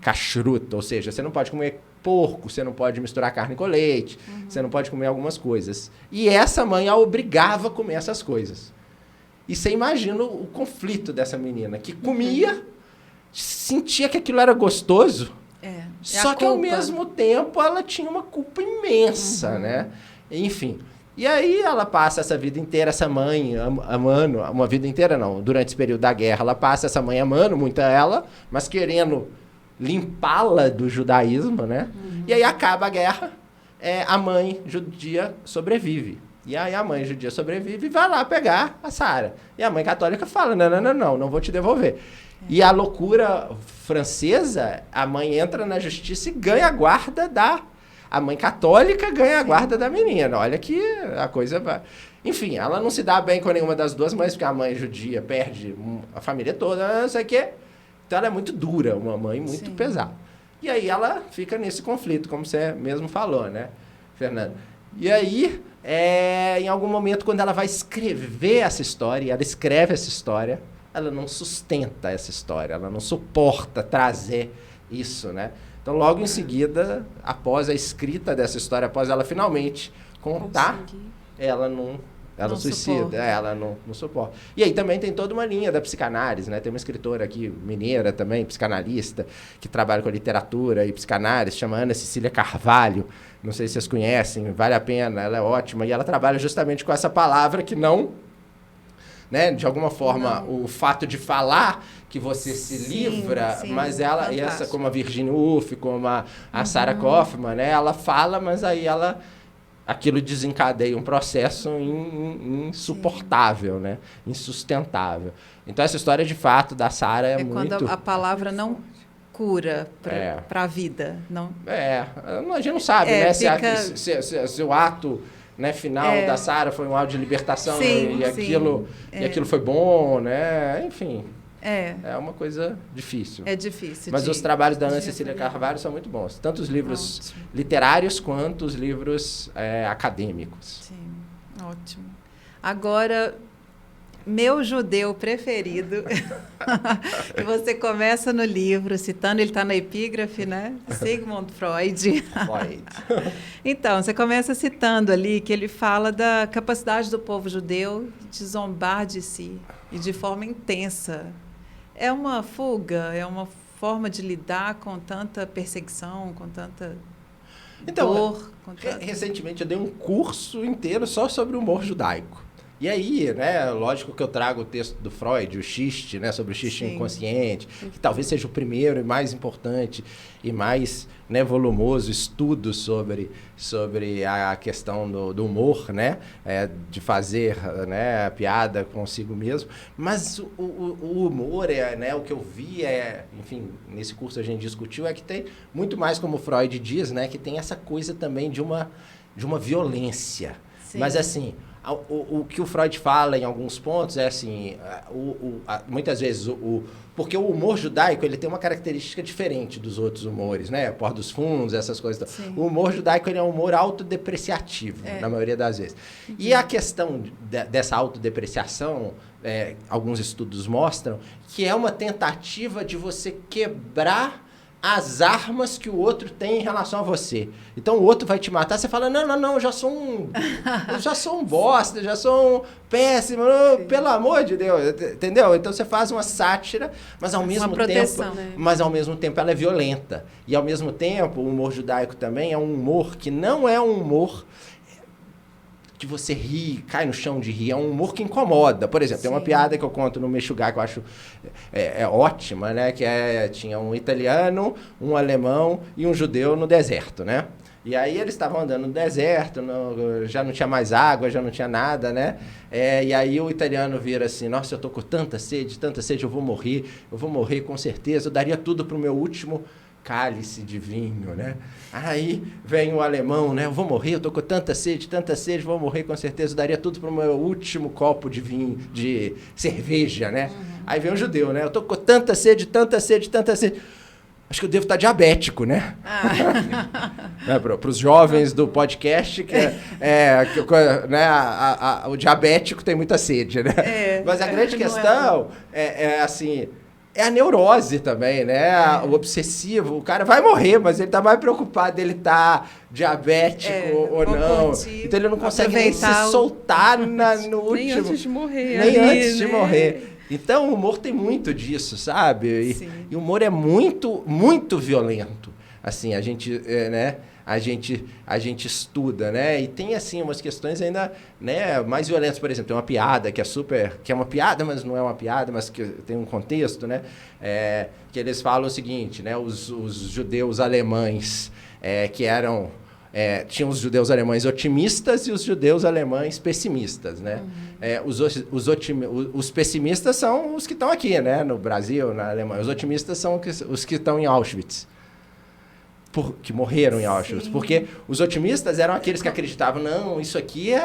kashrut, ou seja, você não pode comer porco, você não pode misturar carne com leite, você não pode comer algumas coisas. E essa mãe a obrigava a comer essas coisas. E você imagina o conflito dessa menina, que comia, sentia que aquilo era gostoso, só que, ao mesmo tempo, ela tinha uma culpa imensa, né? Enfim. E aí ela passa essa vida inteira, essa mãe amando, uma vida inteira não, durante esse período da guerra, ela passa essa mãe amando muito ela, mas querendo limpá-la do judaísmo, né? E aí acaba a guerra, a mãe judia sobrevive. E aí a mãe judia sobrevive e vai lá pegar a Sarah. E a mãe católica fala, não vou te devolver. E a loucura francesa, a mãe entra na justiça e ganha a guarda a mãe católica ganha a guarda da menina. Olha que a coisa vai... Enfim, ela não se dá bem com nenhuma das duas mães, porque a mãe judia perde a família toda, não sei o quê. Então ela é muito dura, uma mãe muito pesada. E aí ela fica nesse conflito, como você mesmo falou, né, Fernanda? E aí, em algum momento, quando ela vai escrever essa história, ela escreve essa história, ela não sustenta essa história, ela não suporta trazer isso, né? Então, logo em seguida, após a escrita dessa história, após ela finalmente contar, ela suicida, ela não suporta. E aí também tem toda uma linha da psicanálise, né? Tem uma escritora aqui, mineira também, psicanalista, que trabalha com literatura e psicanálise, chama Ana Cecília Carvalho. Não sei se vocês conhecem, vale a pena, ela é ótima. E ela trabalha justamente com essa palavra que não... Né? De alguma forma, o fato de falar que você se livra, mas ela, e essa como a Virginia Woolf, como a Sarah Kaufman, né? Ela fala, mas aí aquilo desencadeia um processo insuportável, né? Insustentável. Então, essa história, de fato, da Sarah é muito... quando a palavra não cura para a vida. Não... a gente não sabe, né? Se o ato... né, final da Sarah foi um ato de libertação, e aquilo foi bom, né? Enfim, É uma coisa difícil. É difícil. Mas os trabalhos da Ana Cecília Carvalho são muito bons. Tanto os livros literários quanto os livros acadêmicos. Sim, ótimo. Agora, meu judeu preferido, que você começa no livro, citando, ele está na epígrafe, né? Sigmund Freud. Então, você começa citando ali que ele fala da capacidade do povo judeu de zombar de si e de forma intensa. É uma fuga, é uma forma de lidar com tanta perseguição, com tanta dor. Recentemente eu dei um curso inteiro só sobre o humor judaico. E aí, né, lógico que eu trago o texto do Freud, o xiste, né, sobre o xiste inconsciente, que talvez seja o primeiro e mais importante e mais, né, volumoso estudo sobre a questão do humor, né, de fazer, né, a piada consigo mesmo. Mas o humor, né, o que eu vi enfim, nesse curso a gente discutiu, é que tem muito mais, como Freud diz, né, que tem essa coisa também de uma violência. Sim. Mas assim, o que o Freud fala em alguns pontos é assim, muitas vezes, porque o humor judaico ele tem uma característica diferente dos outros humores, né? Porta dos Fundos, essas coisas. Sim. O humor judaico ele é um humor autodepreciativo, na maioria das vezes. Uhum. E a questão dessa autodepreciação, alguns estudos mostram que é uma tentativa de você quebrar as armas que o outro tem em relação a você. Então o outro vai te matar, você fala, não, eu já sou um bosta, já sou um péssimo, pelo amor de Deus, entendeu? Então você faz uma sátira, mas ao mesmo tempo ela é violenta. E ao mesmo tempo, o humor judaico também é um humor que não é um humor que você ri, cai no chão de rir, é um humor que incomoda. Por exemplo, tem uma piada que eu conto no Mexugá que eu acho ótima, né? Que tinha um italiano, um alemão e um judeu no deserto, né? E aí eles estavam andando no deserto, já não tinha mais água, já não tinha nada, né? E aí o italiano vira assim, nossa, eu tô com tanta sede, eu vou morrer com certeza, eu daria tudo pro meu último cálice de vinho, né? Aí vem o alemão, né? Eu vou morrer, eu tô com tanta sede, vou morrer com certeza, eu daria tudo pro meu último copo de vinho, de cerveja, né? Uhum. Aí vem o judeu, né? Eu tô com tanta sede. Acho que eu devo estar diabético, né? Para os jovens do podcast, o diabético tem muita sede, né? Mas a grande questão assim, é a neurose também, né? O obsessivo, o cara vai morrer, mas ele tá mais preocupado ele tá diabético ou não. Então ele não consegue nem se soltar no último... Nem antes de morrer. Nem antes de morrer. Então o humor tem muito disso, sabe? E o humor é muito, muito violento. Assim, a gente, né? A gente estuda, né? E tem, assim, umas questões ainda, né, mais violentas. Por exemplo, tem uma piada que é uma piada, mas não é uma piada, mas que tem um contexto, né? Que eles falam o seguinte, né? Os judeus alemães que eram... tinham os judeus alemães otimistas e os judeus alemães pessimistas, né? Uhum. Os pessimistas são os que estão aqui, né? No Brasil, na Alemanha. Os otimistas são os que estão em Auschwitz. Que morreram em Auschwitz. Sim. Porque os otimistas eram aqueles que acreditavam, não, isso aqui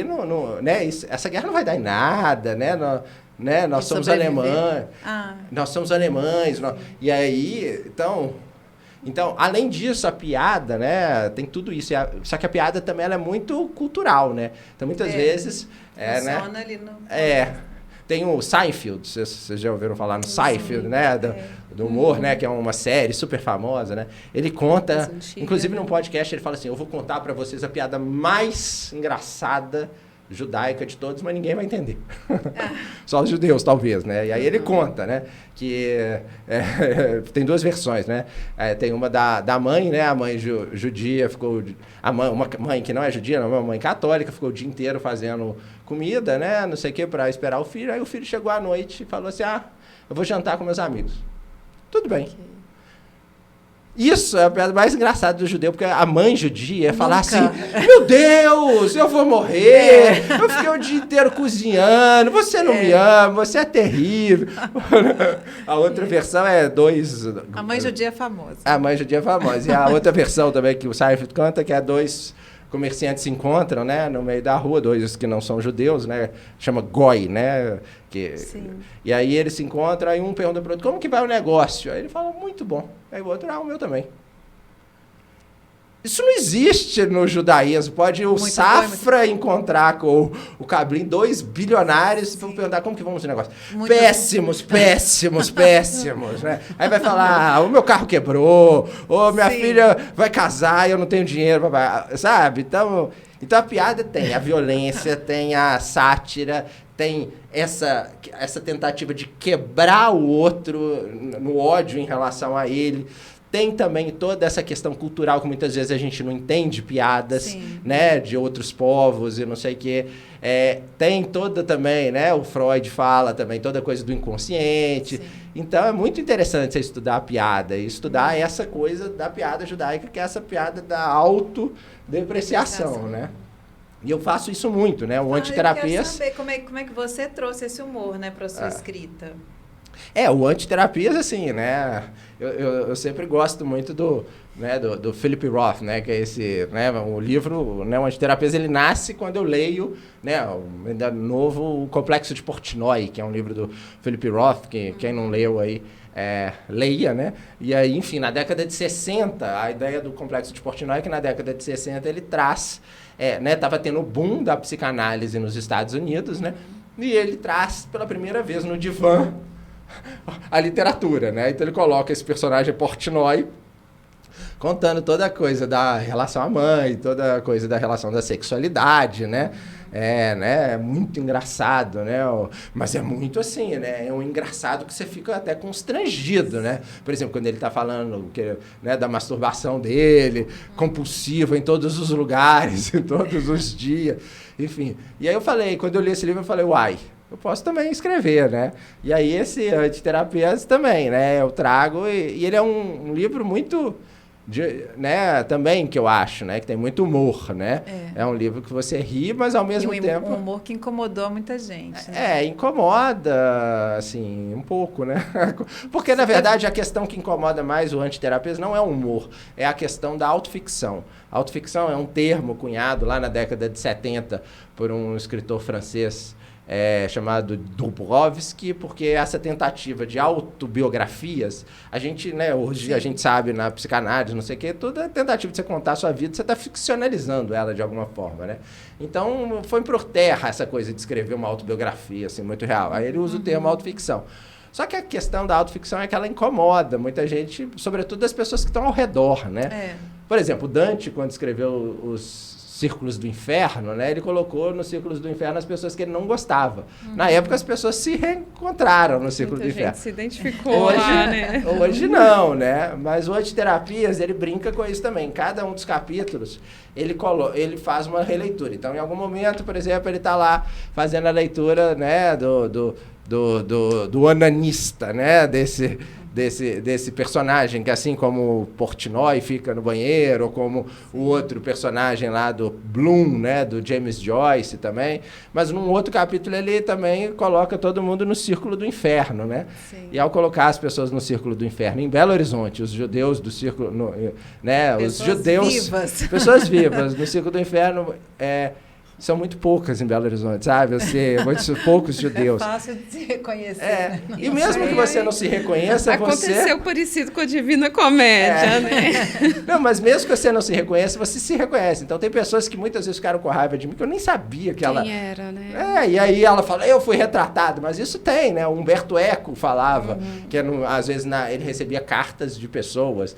não, né? Essa guerra não vai dar em nada, né? Nós somos alemães. Nós somos alemães. E aí, então, além disso, a piada, né, tem tudo isso. Só que a piada também ela é muito cultural, né? Então, muitas vezes... funciona, né? Ali no... Tem o Seinfeld, vocês já ouviram falar no Seinfeld, né? Do humor, né? Que é uma série super famosa, né? Ele conta, inclusive num podcast, ele fala assim, eu vou contar para vocês a piada mais engraçada judaica de todos, mas ninguém vai entender. Só os judeus, talvez, né? E aí ele conta, né? Que tem duas versões, né? Tem uma da mãe, né? A mãe judia ficou... uma mãe que não é judia, não, uma mãe católica, ficou o dia inteiro fazendo comida, né? Não sei o que, para esperar o filho. Aí o filho chegou à noite e falou assim, eu vou jantar com meus amigos. Tudo bem. Okay. Isso é a piada mais engraçada do judeu, porque a mãe judia ia falar assim, meu Deus, eu vou morrer, eu fiquei o dia inteiro cozinhando, você não me ama, você é terrível. A outra versão é A mãe judia é famosa. A mãe judia é famosa. E a outra versão também que o Seinfeld canta, que é dois comerciantes se encontram, né, no meio da rua, dois que não são judeus, né, chama goi, né, e aí eles se encontram, aí um pergunta para o outro, como que vai o negócio? Aí ele fala, muito bom. Aí o outro, o meu também. Isso não existe no judaísmo. Pode o muito Safra bom, encontrar com o Cabrini, 2 bilionários, e perguntar como que vamos o negócio. Muito péssimos, bom. Péssimos, péssimos, né? Aí vai falar, o meu carro quebrou, ou minha filha vai casar e eu não tenho dinheiro, sabe? Então a piada tem a violência, tem a sátira, tem essa tentativa de quebrar o outro no ódio em relação a ele. Tem também toda essa questão cultural que muitas vezes a gente não entende piadas, né, de outros povos e não sei o quê. Tem toda também, né, o Freud fala também, toda coisa do inconsciente. Sim. Então é muito interessante você estudar a piada e estudar essa coisa da piada judaica, que é essa piada da autodepreciação, né? E eu faço isso muito, né? O Antiterapias... Eu quero saber como é que você trouxe esse humor, né, para a sua escrita. O Antiterapias, assim, né? Eu sempre gosto muito do Philip Roth, né? Que é esse, né? O livro, né? O Antiterapias, ele nasce quando eu leio, né? Ainda novo, o Complexo de Portnoy, que é um livro do Philip Roth, que quem não leu aí, leia, né? E aí, enfim, na década de 60, a ideia do Complexo de Portnoy é que na década de 60 ele traz, né? Tava tendo o boom da psicanálise nos Estados Unidos, né? E ele traz pela primeira vez no divã a literatura, né? Então ele coloca esse personagem Portnoy contando toda a coisa da relação à mãe, toda a coisa da relação da sexualidade, né? É muito engraçado, né? Mas é muito assim, né? É um engraçado que você fica até constrangido, né? Por exemplo, quando ele está falando né, da masturbação dele, compulsiva em todos os lugares, em todos os dias, enfim. E aí eu falei, quando eu li esse livro, eu falei, uai, eu posso também escrever, né? E aí esse Antiterapias também, né? Eu trago e ele é um livro muito, né? Também que eu acho, né? Que tem muito humor, né? É um livro que você ri, mas ao mesmo tempo... um humor que incomodou muita gente. Né? Incomoda, assim, um pouco, né? Porque, na verdade, a questão que incomoda mais o Antiterapias não é o humor, é a questão da autoficção. A autoficção é um termo cunhado lá na década de 70 por um escritor francês chamado Dubrovsky, porque essa tentativa de autobiografias, a gente, né, hoje a gente sabe na psicanálise, não sei o quê, toda tentativa de você contar a sua vida, você está ficcionalizando ela de alguma forma, né? Então, foi por terra essa coisa de escrever uma autobiografia, assim, muito real. Aí ele usa o termo autoficção. Só que a questão da autoficção é que ela incomoda muita gente, sobretudo as pessoas que estão ao redor, né? Por exemplo, Dante, quando escreveu os Círculos do Inferno, né? Ele colocou nos Círculos do Inferno as pessoas que ele não gostava. Na época, as pessoas se reencontraram no Círculo do Inferno. Gente se identificou lá, né? Hoje não, né? Mas o Antiterapias, ele brinca com isso também. Cada um dos capítulos, ele faz uma releitura. Então, em algum momento, por exemplo, ele está lá fazendo a leitura, né, do onanista, né? Desse personagem que, assim como o Portnoy fica no banheiro, ou como o outro personagem lá do Bloom, né, do James Joyce também, mas num outro capítulo ele também coloca todo mundo no Círculo do Inferno, né? Sim. E ao colocar as pessoas no Círculo do Inferno, em Belo Horizonte, os judeus do Círculo, né, pessoas os judeus... vivas. Pessoas vivas, no Círculo do Inferno... São muito poucas em Belo Horizonte, sabe? Muitos poucos judeus. É fácil de se reconhecer. Né? E mesmo que você não se reconheça, Aconteceu parecido com a Divina Comédia, né? Não, mas mesmo que você não se reconheça, você se reconhece. Então tem pessoas que muitas vezes ficaram com raiva de mim, que eu nem sabia que ela... Quem era, né? E aí ela fala, eu fui retratado. Mas isso tem, né? O Humberto Eco falava, que às vezes ele recebia cartas de pessoas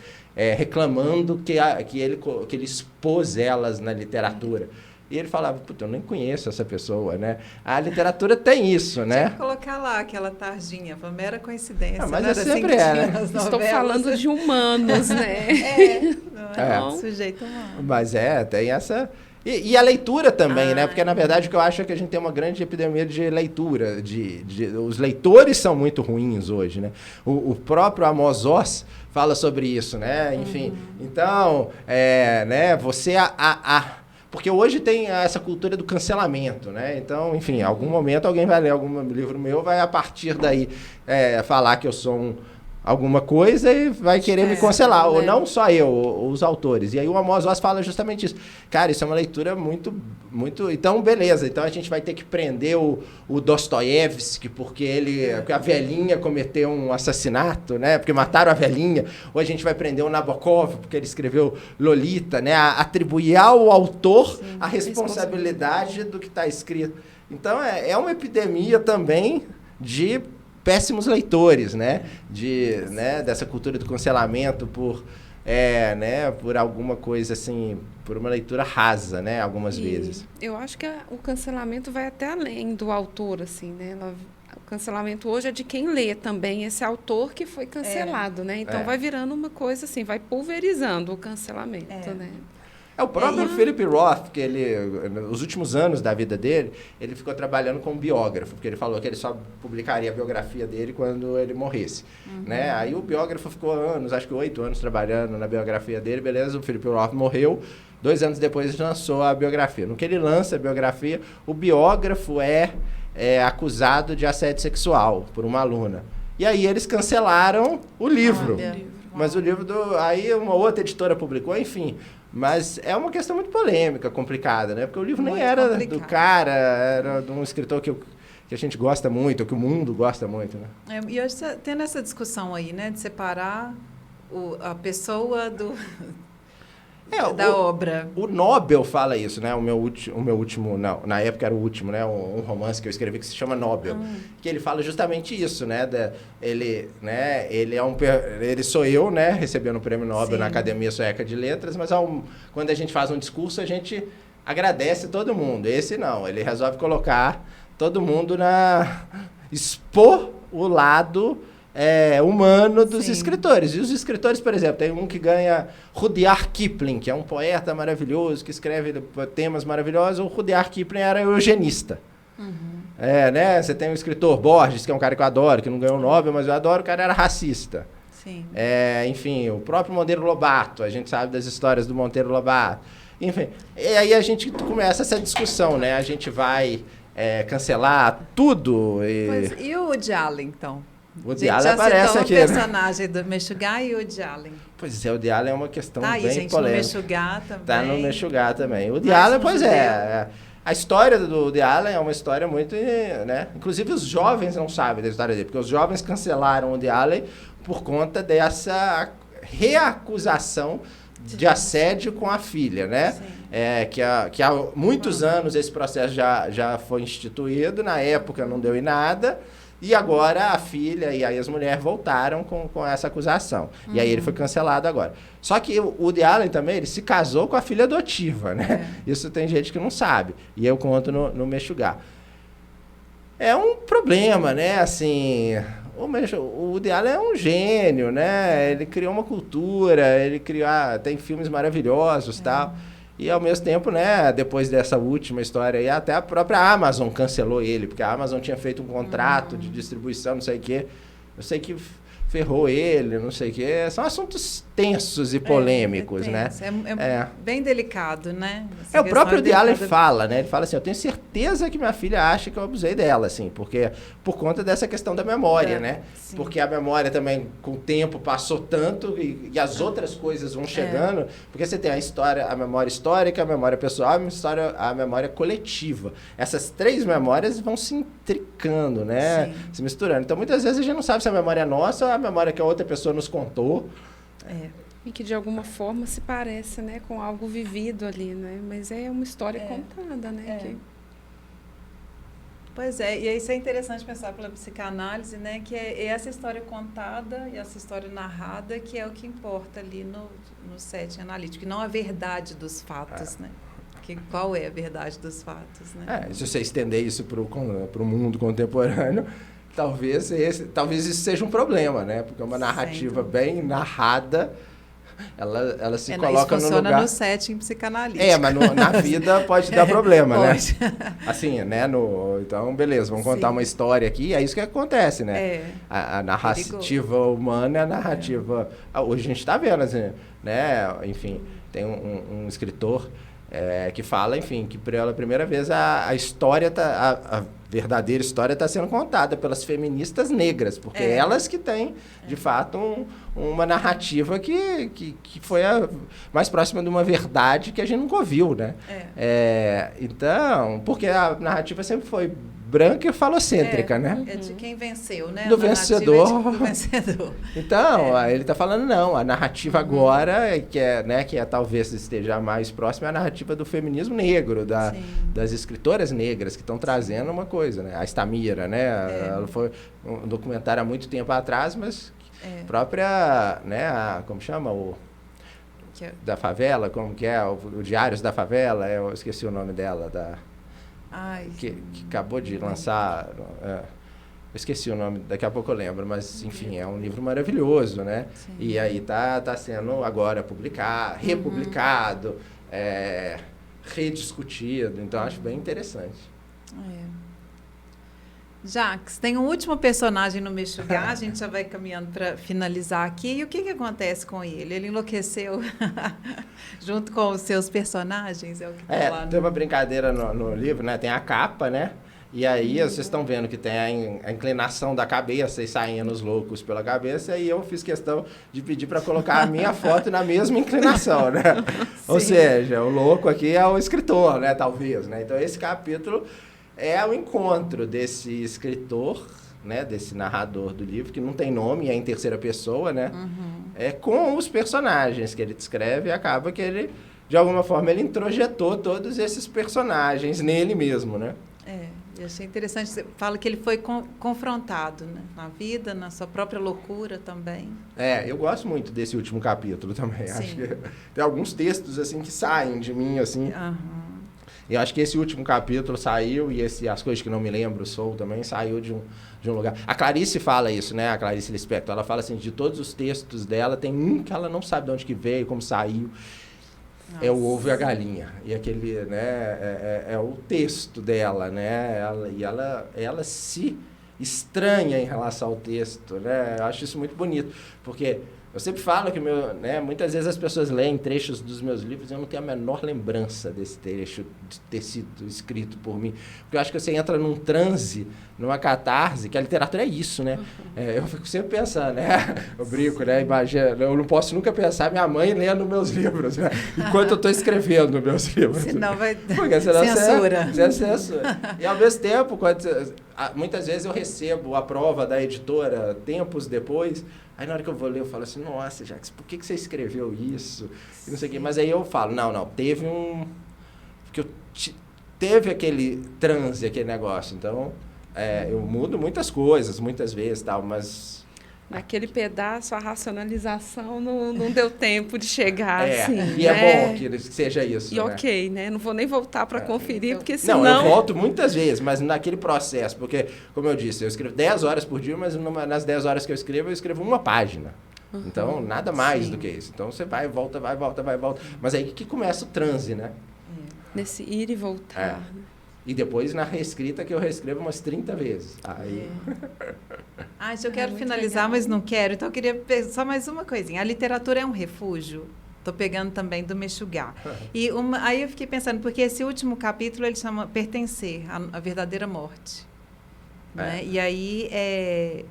reclamando que ele expôs elas na literatura. E ele falava, puta, eu nem conheço essa pessoa, né? A literatura tem isso, né? Tinha que colocar lá aquela tarjinha, foi mera coincidência. Mas sempre né? Estou falando de humanos, né? Sujeito humano. Mas tem essa... E a leitura também, né? Porque, na verdade, o que eu acho é que a gente tem uma grande epidemia de leitura. Os leitores são muito ruins hoje, né? O próprio Amos Oz fala sobre isso, né? Enfim, então, né? Você... Porque hoje tem essa cultura do cancelamento, né? Então, enfim, em algum momento alguém vai ler algum livro meu, vai a partir daí falar que eu sou um alguma coisa e vai querer me cancelar. Ou não só eu, os autores. E aí o Amos Oz fala justamente isso. Cara, isso é uma leitura muito... Então, beleza. Então a gente vai ter que prender o Dostoiévski porque a velhinha cometeu um assassinato, né? Porque mataram a velhinha. Ou a gente vai prender o Nabokov porque ele escreveu Lolita, né? Atribuir ao autor a responsabilidade do que está escrito. Então, é uma epidemia também de péssimos leitores, né? Dessa cultura do cancelamento por alguma coisa assim, por uma leitura rasa, né? Algumas vezes. Eu acho que o cancelamento vai até além do autor, assim, né? O cancelamento hoje é de quem lê também esse autor que foi cancelado, né? Então vai virando uma coisa assim, vai pulverizando o cancelamento, né? O próprio Philip Roth, que nos últimos anos da vida dele, ele ficou trabalhando como biógrafo, porque ele falou que ele só publicaria a biografia dele quando ele morresse, né? Aí o biógrafo ficou anos, acho que 8 anos trabalhando na biografia dele, beleza, o Philip Roth morreu, 2 anos depois ele lançou a biografia. No que ele lança a biografia, o biógrafo é acusado de assédio sexual por uma aluna. E aí eles cancelaram o livro. Mas o livro aí uma outra editora publicou, enfim... Mas é uma questão muito polêmica, complicada, né? Porque o livro nem era do cara, era de um escritor que a gente gosta muito, que o mundo gosta muito, né? E hoje tendo essa discussão aí, né? De separar a pessoa da obra. O Nobel fala isso, né? O meu último, não, na época era o último, né? Um romance que eu escrevi que se chama Nobel, que ele fala justamente isso, né? Ele sou eu, né? Recebendo o prêmio Nobel na Academia Sueca de Letras, mas quando a gente faz um discurso, a gente agradece todo mundo. Esse não, ele resolve colocar todo mundo expor o lado humano dos escritores. E os escritores, por exemplo, tem um que ganha Rudyard Kipling, que é um poeta maravilhoso, que escreve temas maravilhosos. O Rudyard Kipling era eugenista. Né? Você tem o escritor Borges, que é um cara que eu adoro, que não ganhou o Nobel, mas eu adoro, o cara era racista. Sim. Enfim, o próprio Monteiro Lobato, a gente sabe das histórias do Monteiro Lobato. Enfim, e aí a gente começa essa discussão, né? A gente vai cancelar tudo. E o Woody Allen, então? O Woody Allen aparece aqui. O personagem do Meshuggah e o Woody Allen. Pois é, o Woody Allen é uma questão bem gente, polêmica. No Meshuggah também. Tá no Meshuggah também. O Woody Allen, pois a história do Woody Allen é uma história muito, né? Inclusive os jovens não sabem da história dele, porque os jovens cancelaram o Woody Allen por conta dessa reacusação de assédio com a filha, né? Que há muitos anos esse processo já foi instituído, na época não deu em nada. E agora a filha e aí as mulheres voltaram com essa acusação. E aí ele foi cancelado agora. Só que o Woody Allen também, ele se casou com a filha adotiva, né? Isso tem gente que não sabe. E eu conto no Meshuggah. É um problema, né? Assim, o Woody Allen é um gênio, né? Ele criou uma cultura, tem filmes maravilhosos e tal. E, ao mesmo tempo, né, depois dessa última história aí, até a própria Amazon cancelou ele, porque a Amazon tinha feito um contrato de distribuição, não sei o quê. Eu sei que ferrou ele, não sei o quê. São assuntos tensos e polêmicos, né? É bem delicado, né? O próprio Woody Allen fala, né? Ele fala assim, eu tenho certeza que minha filha acha que eu abusei dela, assim, porque por conta dessa questão da memória, né? Sim. Porque a memória também, com o tempo, passou tanto e as outras coisas vão chegando, porque você tem a memória histórica, a memória pessoal e a memória coletiva. Essas 3 memórias vão se intricando, né? Sim. Se misturando. Então, muitas vezes a gente não sabe se a memória é nossa ou a memória que a outra pessoa nos contou. E que de alguma forma se parece, né, com algo vivido ali, né? Mas é uma história contada, né? Pois é, e isso é interessante pensar pela psicanálise, né? Que é essa história contada e essa história narrada que é o que importa ali no setting analítico, e não a verdade dos fatos, né? Qual é a verdade dos fatos, né? Se você estender isso para o mundo contemporâneo, talvez isso seja um problema, né? Porque uma narrativa bem narrada, ela se coloca no lugar... funciona no setting psicanalítico. Mas na vida pode dar problema, né? Assim, né? Então, beleza, vamos contar uma história aqui, é isso que acontece, né? A narrativa humana é a narrativa... Hoje a gente está vendo, assim, né? Enfim, tem um escritor que fala, enfim, que pela primeira vez a história, a verdadeira história está sendo contada pelas feministas negras, porque elas que têm, de fato, uma narrativa que foi a mais próxima de uma verdade que a gente nunca ouviu, né? Então, porque a narrativa sempre foi branca e falocêntrica, né? É de quem venceu, né? Do vencedor. Do vencedor. Então, ele está falando, não, a narrativa agora, que é talvez esteja mais próxima, é a narrativa do feminismo negro, das escritoras negras, que estão trazendo uma coisa, né? A Estamira, né? Ela foi um documentário há muito tempo atrás, mas própria, né? Como chama? Da favela, como que é? O Diários da Favela, eu esqueci o nome dela, que acabou de lançar, eu esqueci o nome, daqui a pouco eu lembro, mas enfim, é um livro maravilhoso, né? Sim. E aí tá sendo agora republicado, rediscutido, então acho bem interessante. Jacques, tem um último personagem no Mexugá, a gente já vai caminhando para finalizar aqui. E o que acontece com ele? Ele enlouqueceu junto com os seus personagens? É o que tá lá tem uma brincadeira no livro, né? Tem a capa, né? E aí vocês estão vendo que tem a inclinação da cabeça e saindo os loucos pela cabeça, e eu fiz questão de pedir para colocar a minha foto na mesma inclinação, né? Ou seja, o louco aqui é o escritor, né? Talvez, né? Então esse capítulo é o encontro desse escritor, né, desse narrador do livro, que não tem nome, é em terceira pessoa, né, com os personagens que ele descreve, e acaba que ele, de alguma forma, ele introjetou todos esses personagens nele mesmo, né. Eu achei interessante, você fala que ele foi confrontado, né, na vida, na sua própria loucura também. Eu gosto muito desse último capítulo também. Sim. Acho que tem alguns textos, assim, que saem de mim, assim. E eu acho que esse último capítulo saiu, e As Coisas que Não Me Lembro, Sou, também saiu de um lugar. A Clarice fala isso, né? A Clarice Lispector, ela fala assim, de todos os textos dela, tem um que ela não sabe de onde que veio, como saiu. Nossa. É o ovo e a galinha. E aquele, né? É o texto dela, né? Ela se estranha em relação ao texto, né? Eu acho isso muito bonito, porque eu sempre falo que muitas vezes as pessoas leem trechos dos meus livros e eu não tenho a menor lembrança desse trecho de ter sido escrito por mim. Porque eu acho que você entra num transe, numa catarse, que a literatura é isso, né? Eu fico sempre pensando, né? Eu brinco, né? Imagina, eu não posso nunca pensar minha mãe lendo meus livros, né? Enquanto eu estou escrevendo meus livros. Senão vai censura. Censura. E ao mesmo tempo, muitas vezes eu recebo a prova da editora tempos depois. Aí na hora que eu vou ler, eu falo assim, nossa, Jacques, por que você escreveu isso? E não sei o quê. Mas aí eu falo, não, teve teve aquele transe, aquele negócio. Então, eu mudo muitas coisas, muitas vezes, tal, mas... Naquele pedaço, a racionalização não deu tempo de chegar, assim. E é bom que seja isso, e ok, né? Não vou nem voltar para conferir, porque senão... Não, eu volto muitas vezes, mas naquele processo, porque, como eu disse, eu escrevo 10 horas por dia, mas nas 10 horas que eu escrevo uma página. Então, nada mais do que isso. Então, você vai, volta. Mas aí que começa o transe, né? Nesse ir e voltar. E depois, na reescrita, que eu reescrevo umas 30 vezes. Aí... eu quero finalizar, legal. Mas não quero. Então, eu queria só mais uma coisinha. A literatura é um refúgio? Estou pegando também do Mexugá. E aí eu fiquei pensando, porque esse último capítulo, ele chama Pertencer, a verdadeira morte. Né? E aí,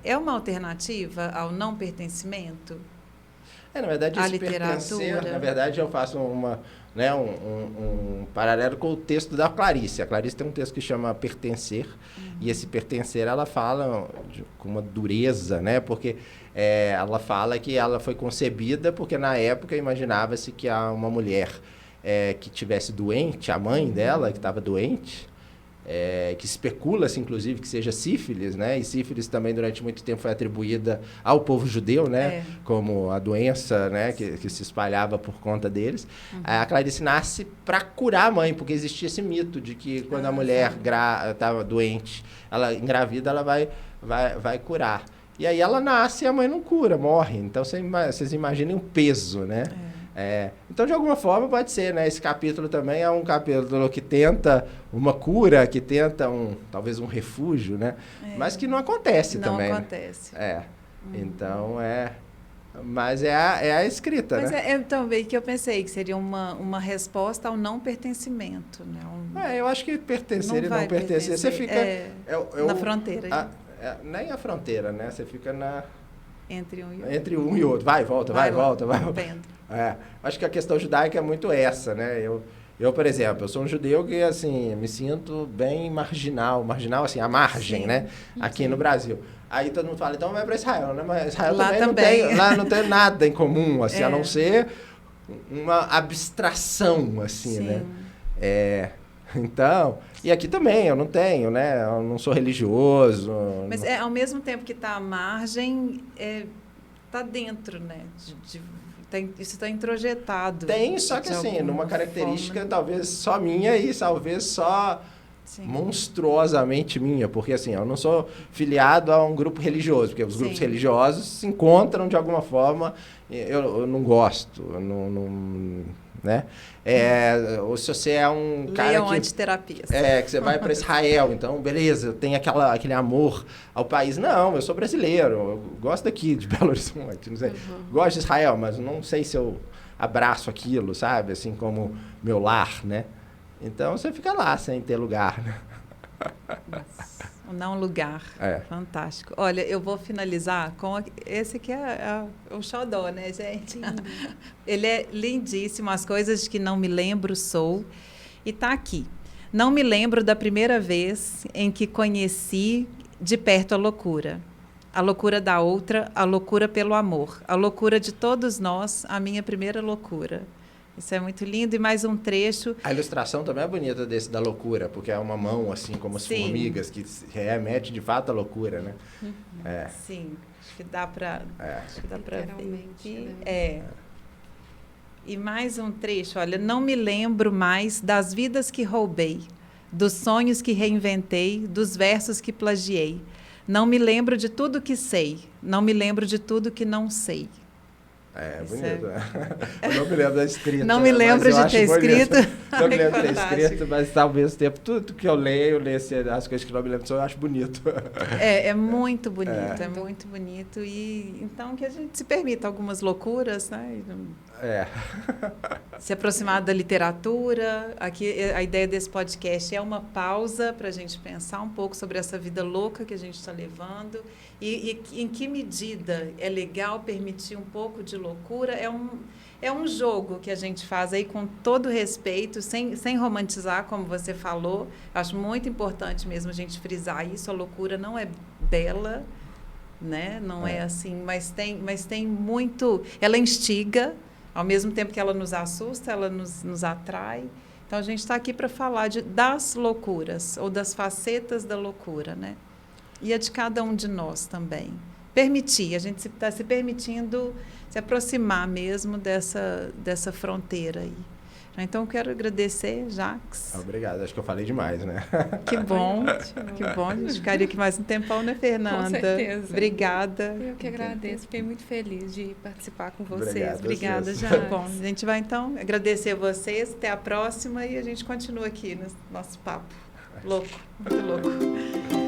é uma alternativa ao não pertencimento? Na verdade, esse pertencer, na verdade, eu faço um paralelo com o texto da Clarice. A Clarice tem um texto que chama Pertencer, e esse pertencer ela fala com uma dureza, né? Porque ela fala que ela foi concebida porque na época imaginava-se que uma mulher que tivesse doente, a mãe dela que estava doente, que especula-se, inclusive, que seja sífilis, né? E sífilis também, durante muito tempo, foi atribuída ao povo judeu, né? Como a doença, né? Que se espalhava por conta deles. A Clarice nasce para curar a mãe, porque existia esse mito de que quando a mulher estava doente, ela engravida, ela vai curar. E aí ela nasce e a mãe não cura, morre. Então, vocês imaginem o peso, né? Então, de alguma forma, pode ser, né? Esse capítulo também é um capítulo que tenta uma cura, que tenta talvez um refúgio, né? Mas que não acontece também. Não acontece. Então, Mas é a escrita, mas né? Mas também que eu pensei que seria uma resposta ao não pertencimento, né? Eu acho que pertencer e não pertencer, você fica... na fronteira. Nem a fronteira, né? Você fica entre um e outro. Vai, volta, vai, volta. Acho que a questão judaica é muito essa, né? Eu, por exemplo, eu sou um judeu que, assim, me sinto bem marginal, assim, à margem, sim, né? Aqui no Brasil. Aí todo mundo fala, então vai para Israel, né? Mas Israel também. Lá não tem nada em comum, assim, a não ser uma abstração, assim, sim, né? Então, e aqui também eu não tenho, né? Eu não sou religioso. Mas ao mesmo tempo que está à margem, está dentro, né? Isso está introjetado. Tem, só que assim, numa característica talvez só minha e talvez só monstruosamente minha, porque assim, eu não sou filiado a um grupo religioso, porque os grupos religiosos se encontram de alguma forma, eu não gosto, né? Ou se você é um cara que... antiterapias. Que você vai para Israel, então, beleza, tem aquele amor ao país. Não, eu sou brasileiro, eu gosto daqui, de Belo Horizonte, não sei. Gosto de Israel, mas não sei se eu abraço aquilo, sabe? Assim como meu lar, né? Então, você fica lá, sem ter lugar, né? O não lugar. Fantástico. Olha, eu vou finalizar com esse que é o xodó, né, gente? Ele é lindíssimo. As coisas que não me lembro sou. E tá aqui. Não me lembro da primeira vez em que conheci de perto a loucura da outra, a loucura pelo amor, a loucura de todos nós, a minha primeira loucura. Isso é muito lindo. E mais um trecho. A ilustração também é bonita da loucura, porque é uma mão, assim, como as formigas, que remete de fato à loucura, né? Sim, acho que dá para ver. Né? E mais um trecho, olha, não me lembro mais das vidas que roubei, dos sonhos que reinventei, dos versos que plagiei. Não me lembro de tudo que sei, não me lembro de tudo que não sei. Bonito. Eu não me lembro da escrita. Não me lembro de ter escrito. Não me lembro de ter escrito, mas ao mesmo tempo, tudo que eu leio as coisas que não me lembro, eu acho bonito. É muito bonito, é muito bonito. E então que a gente se permita algumas loucuras, né? Se aproximar da literatura. Aqui a ideia desse podcast é uma pausa para a gente pensar um pouco sobre essa vida louca que a gente está levando e em que medida é legal permitir um pouco de loucura. É um jogo que a gente faz aí com todo respeito, sem romantizar, como você falou. Acho muito importante mesmo a gente frisar isso. A loucura não é bela, né? Não é assim, mas tem muito... Ela instiga. Ao mesmo tempo que ela nos assusta, ela nos atrai. Então, a gente está aqui para falar das loucuras, ou das facetas da loucura, né? E a de cada um de nós também. Permitir, a gente está se permitindo se aproximar mesmo dessa fronteira aí. Então, eu quero agradecer, Jacques. Obrigado, acho que eu falei demais, né? Que bom, que bom. A gente ficaria aqui mais um tempão, né, Fernanda? Com certeza. Obrigada. Eu que agradeço, fiquei muito feliz de participar com vocês. Obrigada, Jacques. Bom, a gente vai, então, agradecer a vocês, até a próxima e a gente continua aqui no nosso papo. Louco, muito louco.